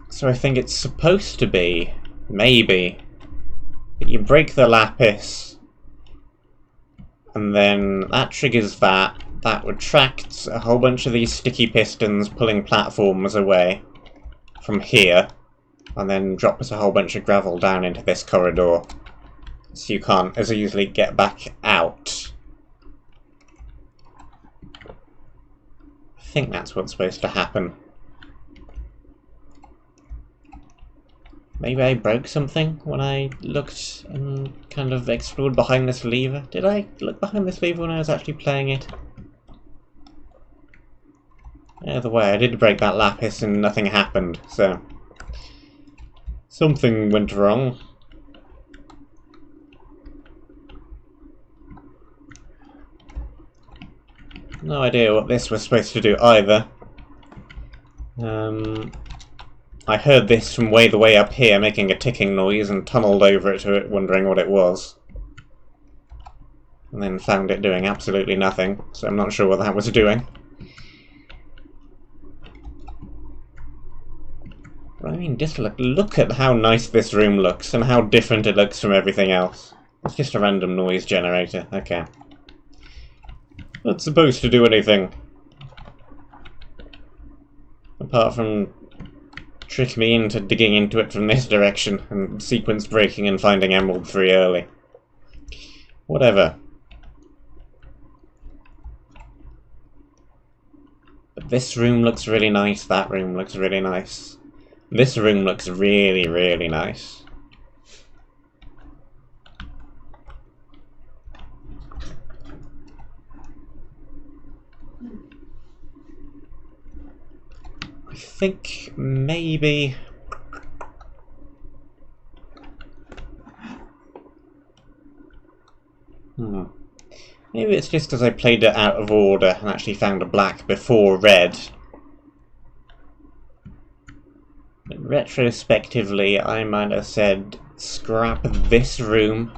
So I think it's supposed to be, maybe, that you break the lapis, and then that triggers that. That retracts a whole bunch of these sticky pistons pulling platforms away from here, and then drops a whole bunch of gravel down into this corridor, so you can't as easily get back out. I think that's what's supposed to happen. Maybe I broke something when I looked and kind of explored behind this lever. Did I look behind this lever when I was actually playing it? Either way, I did break that lapis and nothing happened, so... something went wrong. No idea what this was supposed to do either. I heard this from the way up here making a ticking noise and tunneled over it to it wondering what it was. And then found it doing absolutely nothing, so I'm not sure what that was doing. But I mean, just look at how nice this room looks and how different it looks from everything else. It's just a random noise generator, okay. Not supposed to do anything. Apart from trick me into digging into it from this direction and sequence breaking and finding Emerald 3 early. Whatever. But this room looks really nice, that room looks really nice. This room looks really, really nice. I think maybe... Maybe it's just because I played it out of order and actually found a black before red. But retrospectively, I might have said, scrap this room.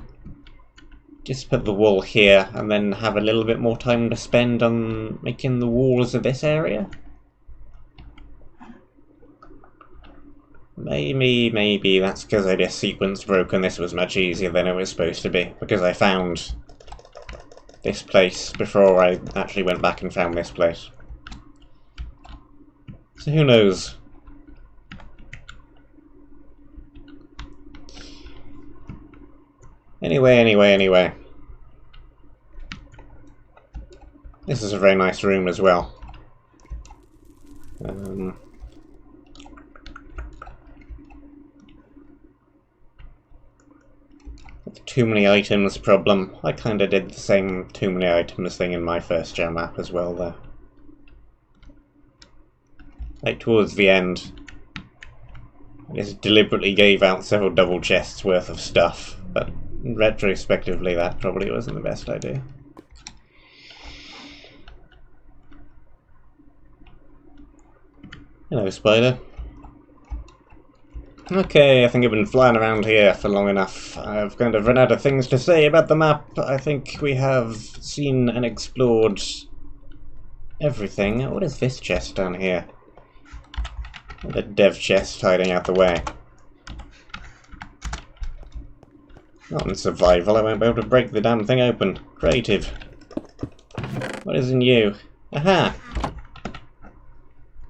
Just put the wall here and then have a little bit more time to spend on making the walls of this area. Maybe that's because I just sequence broke and this was much easier than it was supposed to be. Because I found this place before I actually went back and found this place. So who knows? Anyway. This is a very nice room as well. Too many items problem. I kinda did the same too many items thing in my first jam map as well though. Like towards the end. I just deliberately gave out several double chests worth of stuff, but retrospectively that probably wasn't the best idea. Hello, spider. Okay, I think I've been flying around here for long enough. I've kind of run out of things to say about the map. I think we have seen and explored everything. What is this chest down here? The dev chest hiding out the way. Not in survival, I won't be able to break the damn thing open. Creative. What is in you? Aha!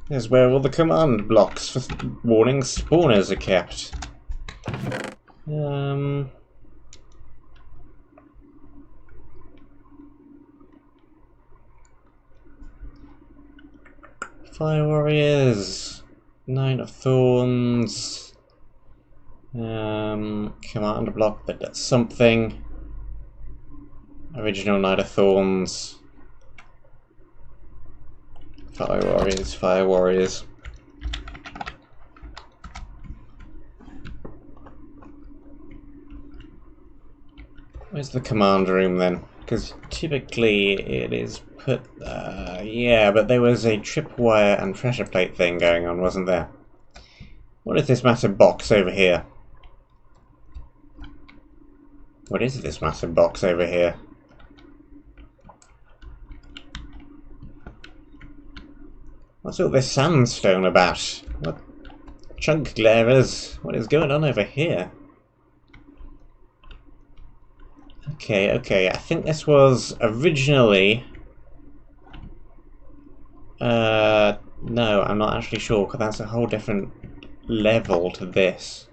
Here's where all the command blocks for warning spawners are kept. Fire Warriors. 9 of Thorns. Command block that does something. Original Knight of Thorns. Fire Warriors. Where's the command room then? Because typically it is put... yeah, but there was a tripwire and pressure plate thing going on, wasn't there? What is this massive box over here? What is this massive box over here? What's all this sandstone about? What chunk glarers? What is going on over here? Okay, I think this was originally... no, I'm not actually sure, because that's a whole different level to this.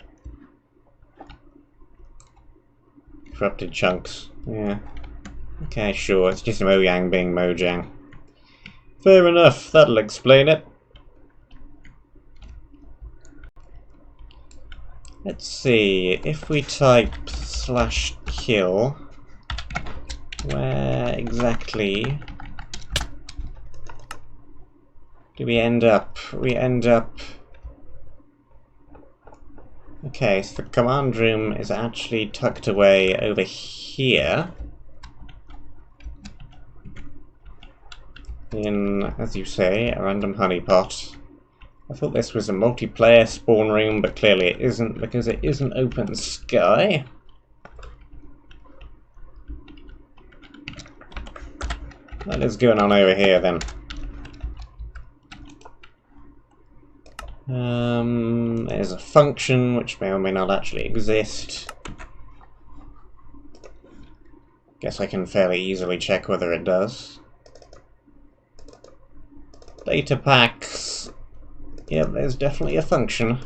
Corrupted chunks, yeah. Okay, sure, it's just Mojang being Mojang. Fair enough, that'll explain it. Let's see, if we type /kill, where exactly do we end up? We end up... Okay, so the command room is actually tucked away over here. in, as you say, a random honeypot. I thought this was a multiplayer spawn room, but clearly it isn't because it is an open sky. What is going on over here then? There's a function which may or may not actually exist. Guess I can fairly easily check whether it does. Data packs. Yep, there's definitely a function.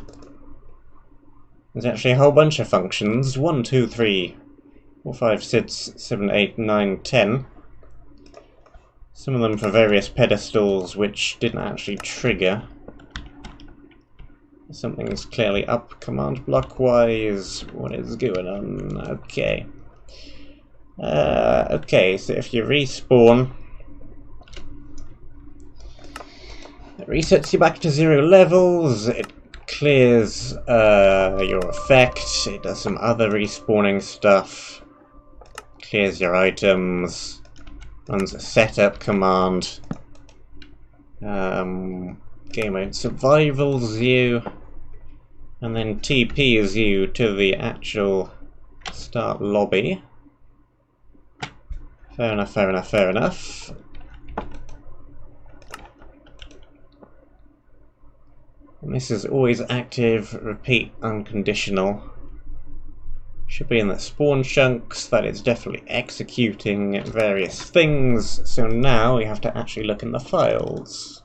There's actually a whole bunch of functions. 1, 2, 3, 4, 5, 6, 7, 8, 9, 10. Some of them for various pedestals which didn't actually trigger. Something's clearly up command block wise. What is going on? Okay. Okay, so if you respawn, it resets you back to 0 levels, it clears your effect, it does some other respawning stuff, clears your items, runs a setup command, game mode survivals you, and then TPs you to the actual start lobby. Fair enough, fair enough, fair enough. And this is always active, repeat, unconditional. Should be in the spawn chunks, that is definitely executing various things. So now we have to actually look in the files.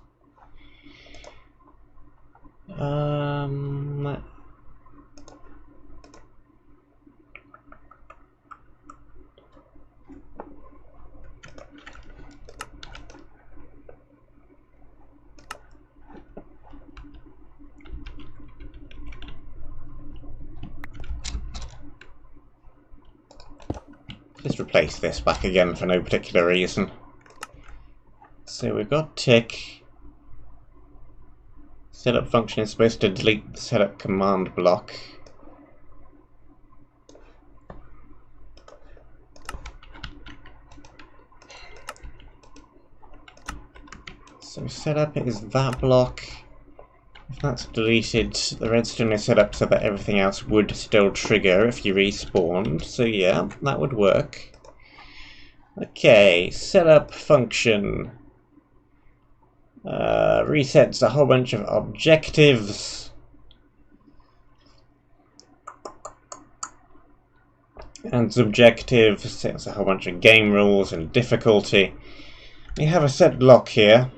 Just replace this back again for no particular reason. So we've got tick. Setup function is supposed to delete the setup command block. So setup is that block. If that's deleted, the redstone is set up so that everything else would still trigger if you respawned. So yeah, that would work. Okay, setup function. Resets a whole bunch of objectives. And subjectives, sets a whole bunch of game rules and difficulty. We have a set block here.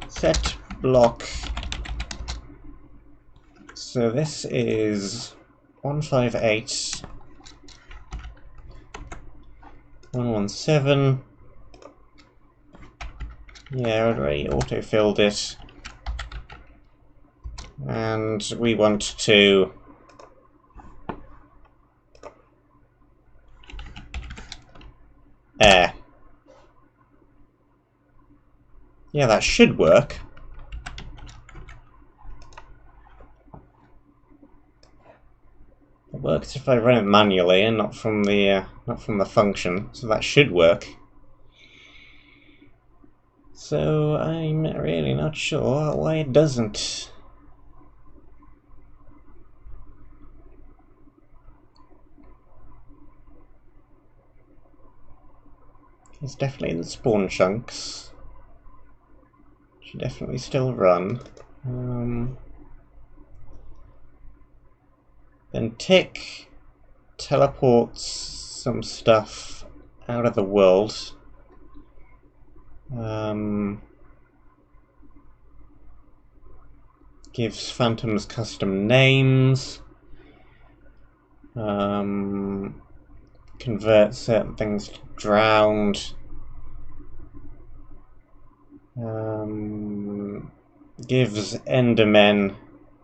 Set block. So this is 158 117. Yeah, I already auto-filled it. And we want to air. Yeah, that should work. It works if I run it manually and not from the function, so that should work. So I'm really not sure why it doesn't. It's definitely in the spawn chunks. Should definitely still run. Then tick teleports some stuff out of the world. Gives phantoms custom names. Converts certain things to drowned. Gives Endermen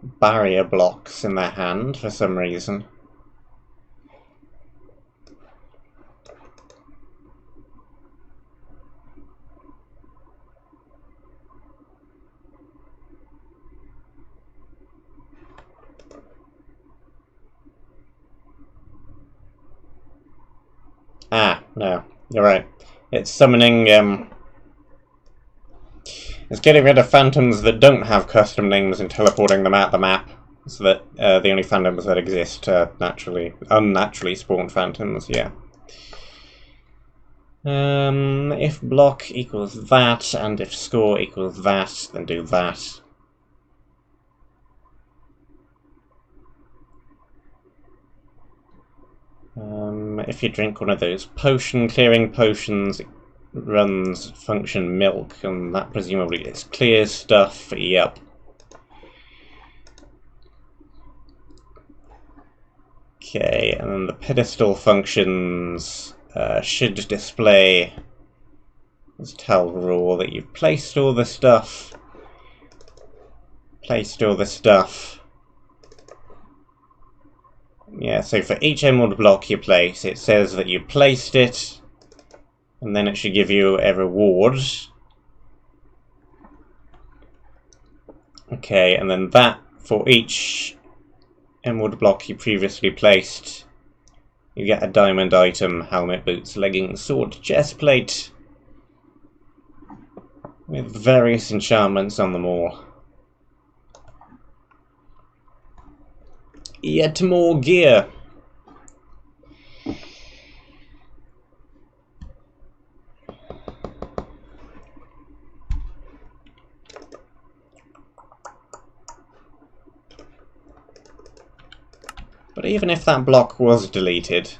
barrier blocks in their hand for some reason. Ah, no. You're right. It's summoning, it's getting rid of phantoms that don't have custom names and teleporting them out the map, so that the only phantoms that exist are unnaturally spawned phantoms, yeah. If block equals that, and if score equals that, then do that. If you drink one of those potion clearing potions, it runs function milk, and that presumably is clear stuff. Yep. Okay, and then the pedestal functions should display as tell rule that you've placed all the stuff. Yeah, so for each emerald block you place, it says that you placed it, and then it should give you a reward. Okay, and then that, for each emerald block you previously placed, you get a diamond item, helmet, boots, leggings, sword, chestplate, with various enchantments on them all. Yet more gear. But even if that block was deleted,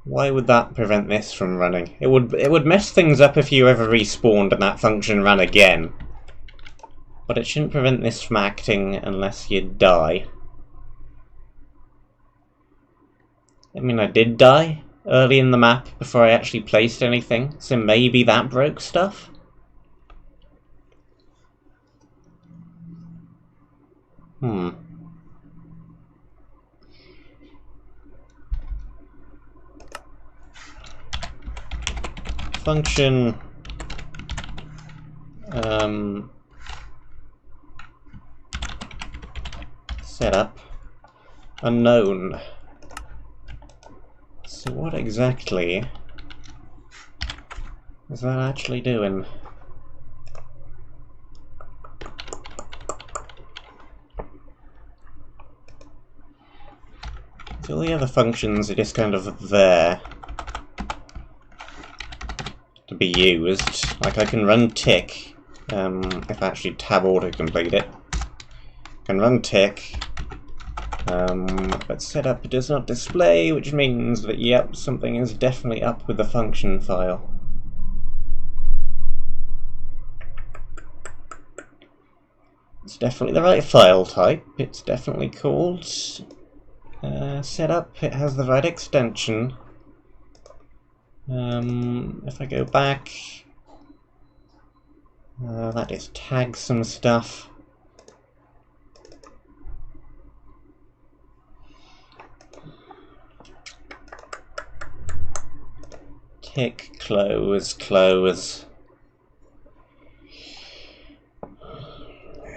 why would that prevent this from running? It would mess things up if you ever respawned and that function ran again. But it shouldn't prevent this from acting unless you die. I mean, I did die early in the map before I actually placed anything, so maybe that broke stuff? Function setup unknown. So what exactly is that actually doing? So all the other functions are just kind of there to be used. Like I can run tick, if I actually tab autocomplete it. I can run tick, but setup does not display, which means that, yep, something is definitely up with the function file. It's definitely the right file type, it's definitely called setup, it has the right extension. If I go back, that is tag some stuff. Tick, close, close.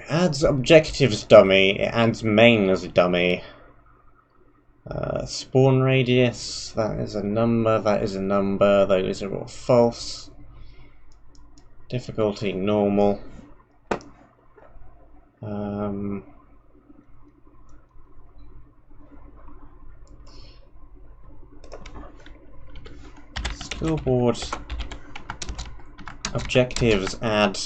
Adds objectives dummy, it adds main as a dummy. Spawn radius, that is a number, those are all false. Difficulty normal. Scoreboard objectives add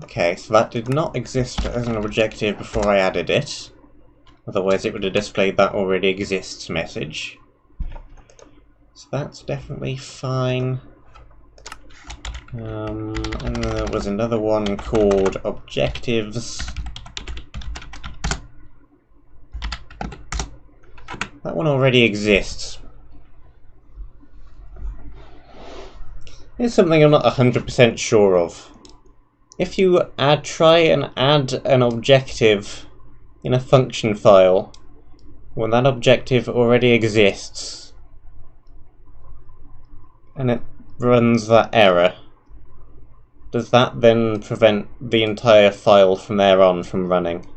okay, so that did not exist as an objective before I added it. Otherwise it would have displayed that already exists message. So that's definitely fine. And then there was another one called objectives. That one already exists. Here's something I'm not 100% sure of. If you try and add an objective in a function file when that objective already exists and it runs that error, Does that then prevent the entire file from there on from running?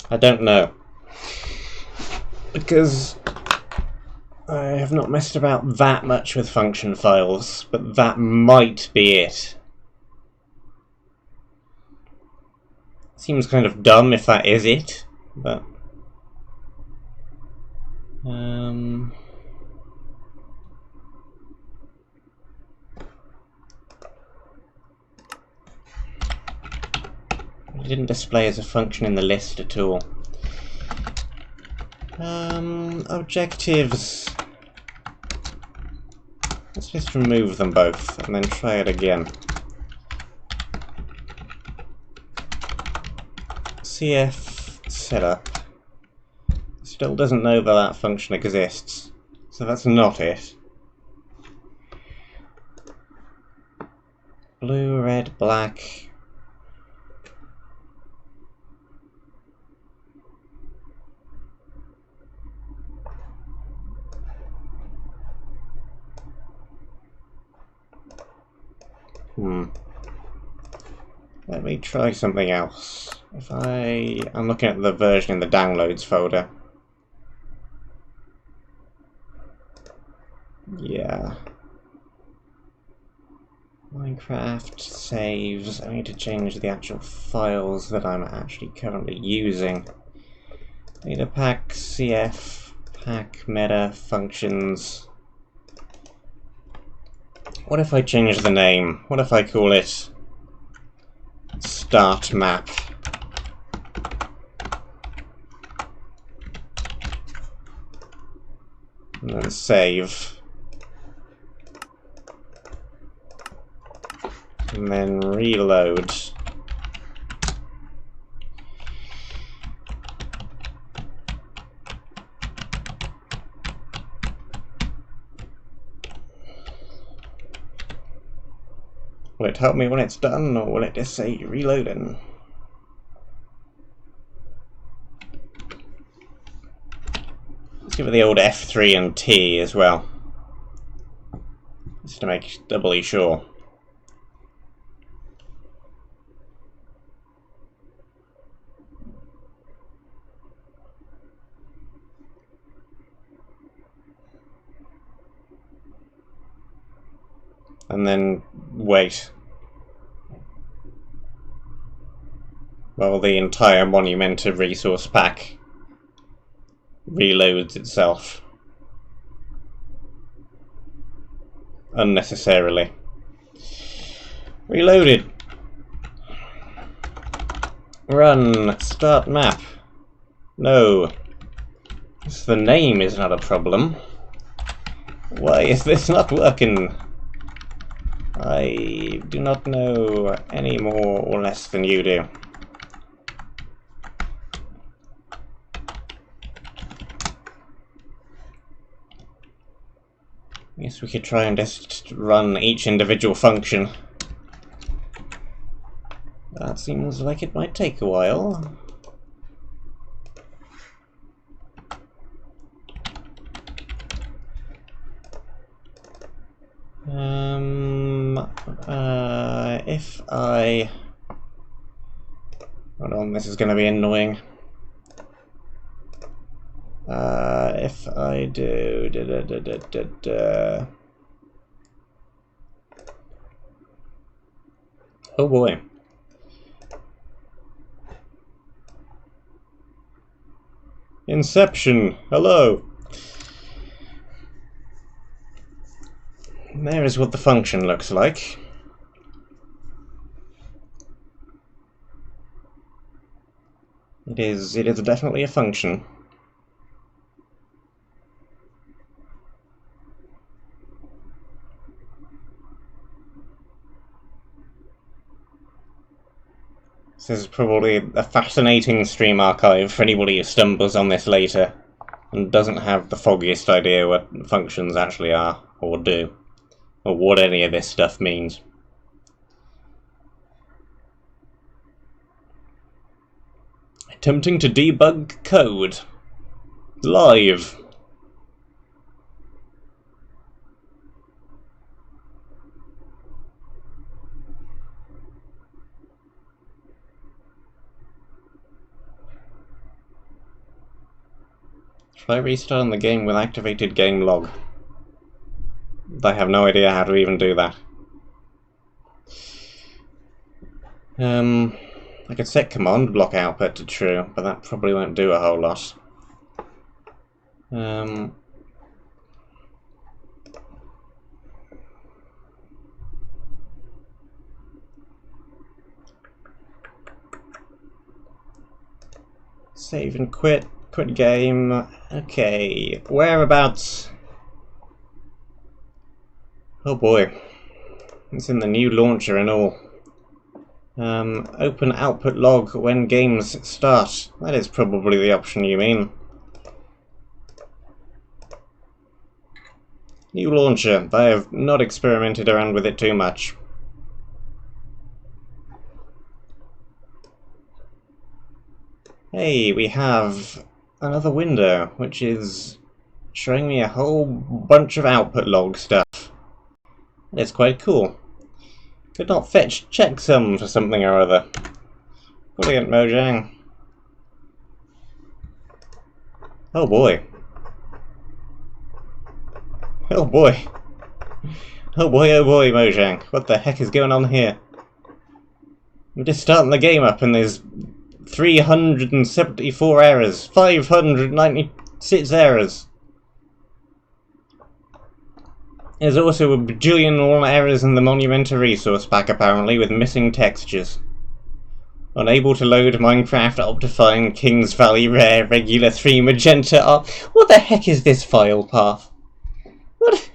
I don't know. Because I have not messed about that much with function files, but that might be it. Seems kind of dumb if that is it, but... It didn't display as a function in the list at all. Objectives. Let's just remove them both and then try it again. CF setup. Still doesn't know that that function exists, so that's not it. Blue, red, black. Let me try something else. I'm looking at the version in the downloads folder. Yeah. Minecraft saves. I need to change the actual files that I'm actually currently using. Data pack, CF, pack, meta, functions. What if I change the name? What if I call it Start Map? And then save. And then reload. Will it help me when it's done, or will it just say reloading? Let's give it the old F3 and T as well, just to make doubly sure. And then wait while the entire Monumenta resource pack reloads itself unnecessarily. Reloaded. Run. Start map. No. The name is not a problem. Why is this not working? I do not know any more or less than you do. I guess we could try and just run each individual function. That seems like it might take a while. If I... Hold on, this is going to be annoying. If I do... Oh boy. Inception, hello. There is what the function looks like. It is definitely a function. This is probably a fascinating stream archive for anybody who stumbles on this later and doesn't have the foggiest idea what functions actually are, or do, or what any of this stuff means. Attempting to debug code. Live. Try restarting the game with activated game log. I have no idea how to even do that. I could set command block output to true, but that probably won't do a whole lot. Save and quit. Quit game. Okay. Whereabouts? Oh boy. It's in the new launcher and all. Open output log when games start. That is probably the option you mean. New launcher. I have not experimented around with it too much. Hey, we have another window, which is showing me a whole bunch of output log stuff. It's quite cool. Could not fetch checksum for something or other. Brilliant, Mojang. Oh boy. Oh boy. Oh boy, Mojang. What the heck is going on here? I'm just starting the game up and there's 374 errors. 596 errors. There's also a bajillion errors in the Monumenta resource pack apparently, with missing textures. Unable to load Minecraft Optifine Kings Valley Rare Regular 3 Magenta Art. What the heck is this file path? What?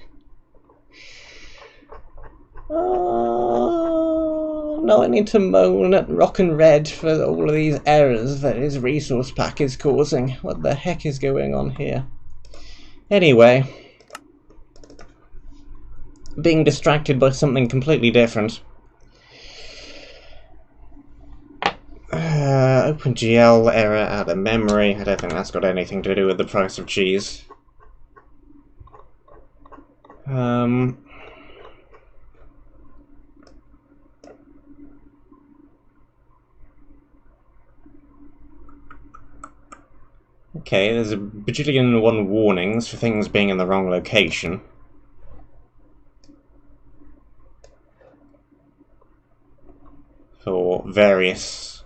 No, I need to moan at Rock and Red for all of these errors that his resource pack is causing. What the heck is going on here? Anyway. Being distracted by something completely different. OpenGL error out of memory. I don't think that's got anything to do with the price of cheese. Okay, there's a bajillion and one warnings for things being in the wrong location. For various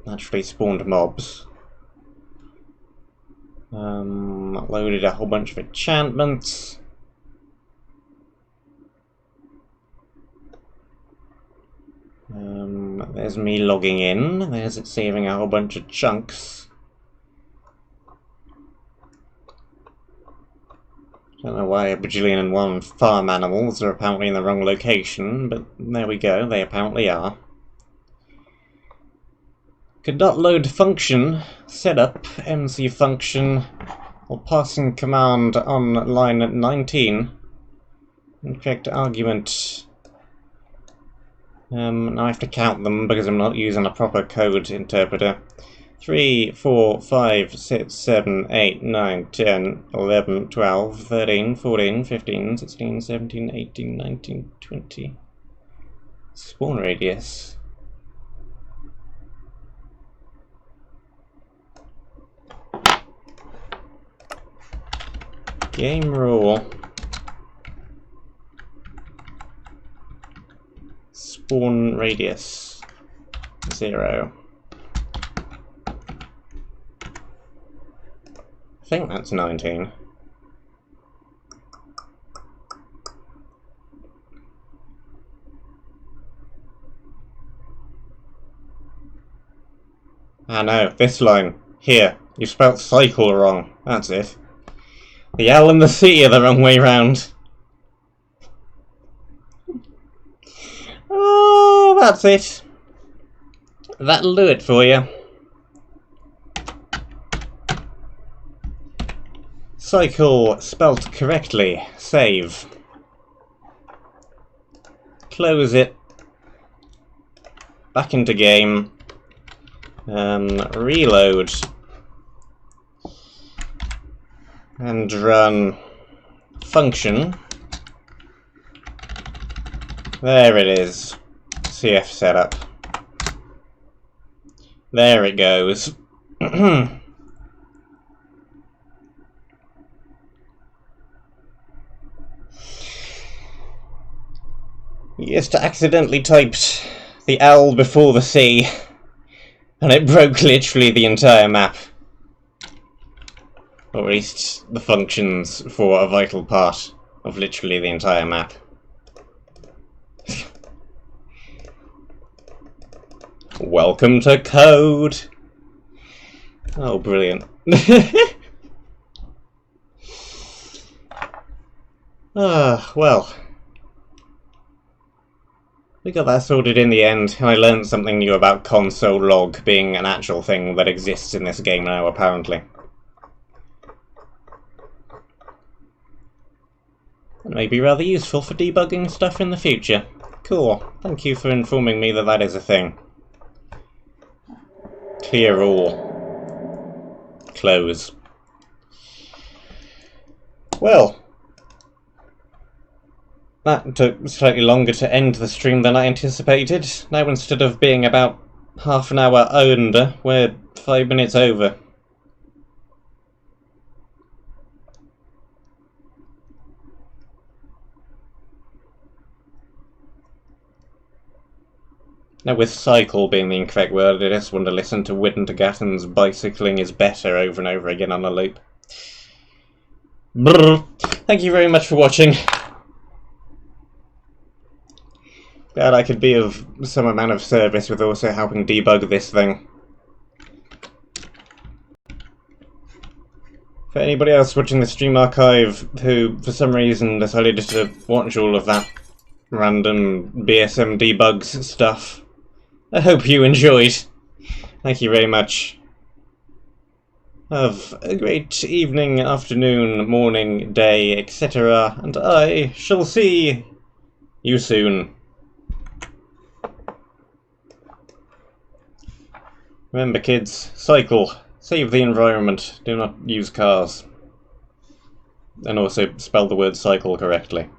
naturally spawned mobs. Loaded a whole bunch of enchantments. There's me logging in. There's it saving a whole bunch of chunks. Don't know why a bajillion and one farm animals are apparently in the wrong location, but there we go, they apparently are. Could not load function, setup, MC function, or passing command on line 19. Incorrect argument. Now I have to count them because I'm not using a proper code interpreter. 3, 4, 5, 6, 7, 8, 9, 10, 11, 12, 13, 14, 15, 16, 17, 18, 19, 20. Spawn radius. Game rule. Spawn radius 0. I think that's 19. Ah no, this line. Here, you spelt cycle wrong. That's it. The L and the C are the wrong way round. Oh, that's it. That'll do it for you. Cycle spelt correctly. Save. Close it. Back into game. Reload. And run function. There it is. CF setup. There it goes. You just accidentally typed the L before the C, and it broke literally the entire map. Or at least the functions for a vital part of literally the entire map. Welcome to code! Oh, brilliant. Well. We got that sorted in the end, and I learned something new about console log being an actual thing that exists in this game now, apparently. It may be rather useful for debugging stuff in the future. Cool. Thank you for informing me that that is a thing. Clear all. Close. Well. That took slightly longer to end the stream than I anticipated. Now instead of being about half an hour under, we're 5 minutes over. Now with cycle being the incorrect word, I just want to listen to Wintergatten's Bicycling is Better over and over again on a loop. Brrr. Thank you very much for watching. Glad I could be of some amount of service with also helping debug this thing. For anybody else watching the stream archive who, for some reason, decided just to watch all of that random BSM debugs stuff, I hope you enjoyed. Thank you very much. Have a great evening, afternoon, morning, day, etc. And I shall see you soon. Remember kids, cycle, save the environment, do not use cars. And also spell the word cycle correctly.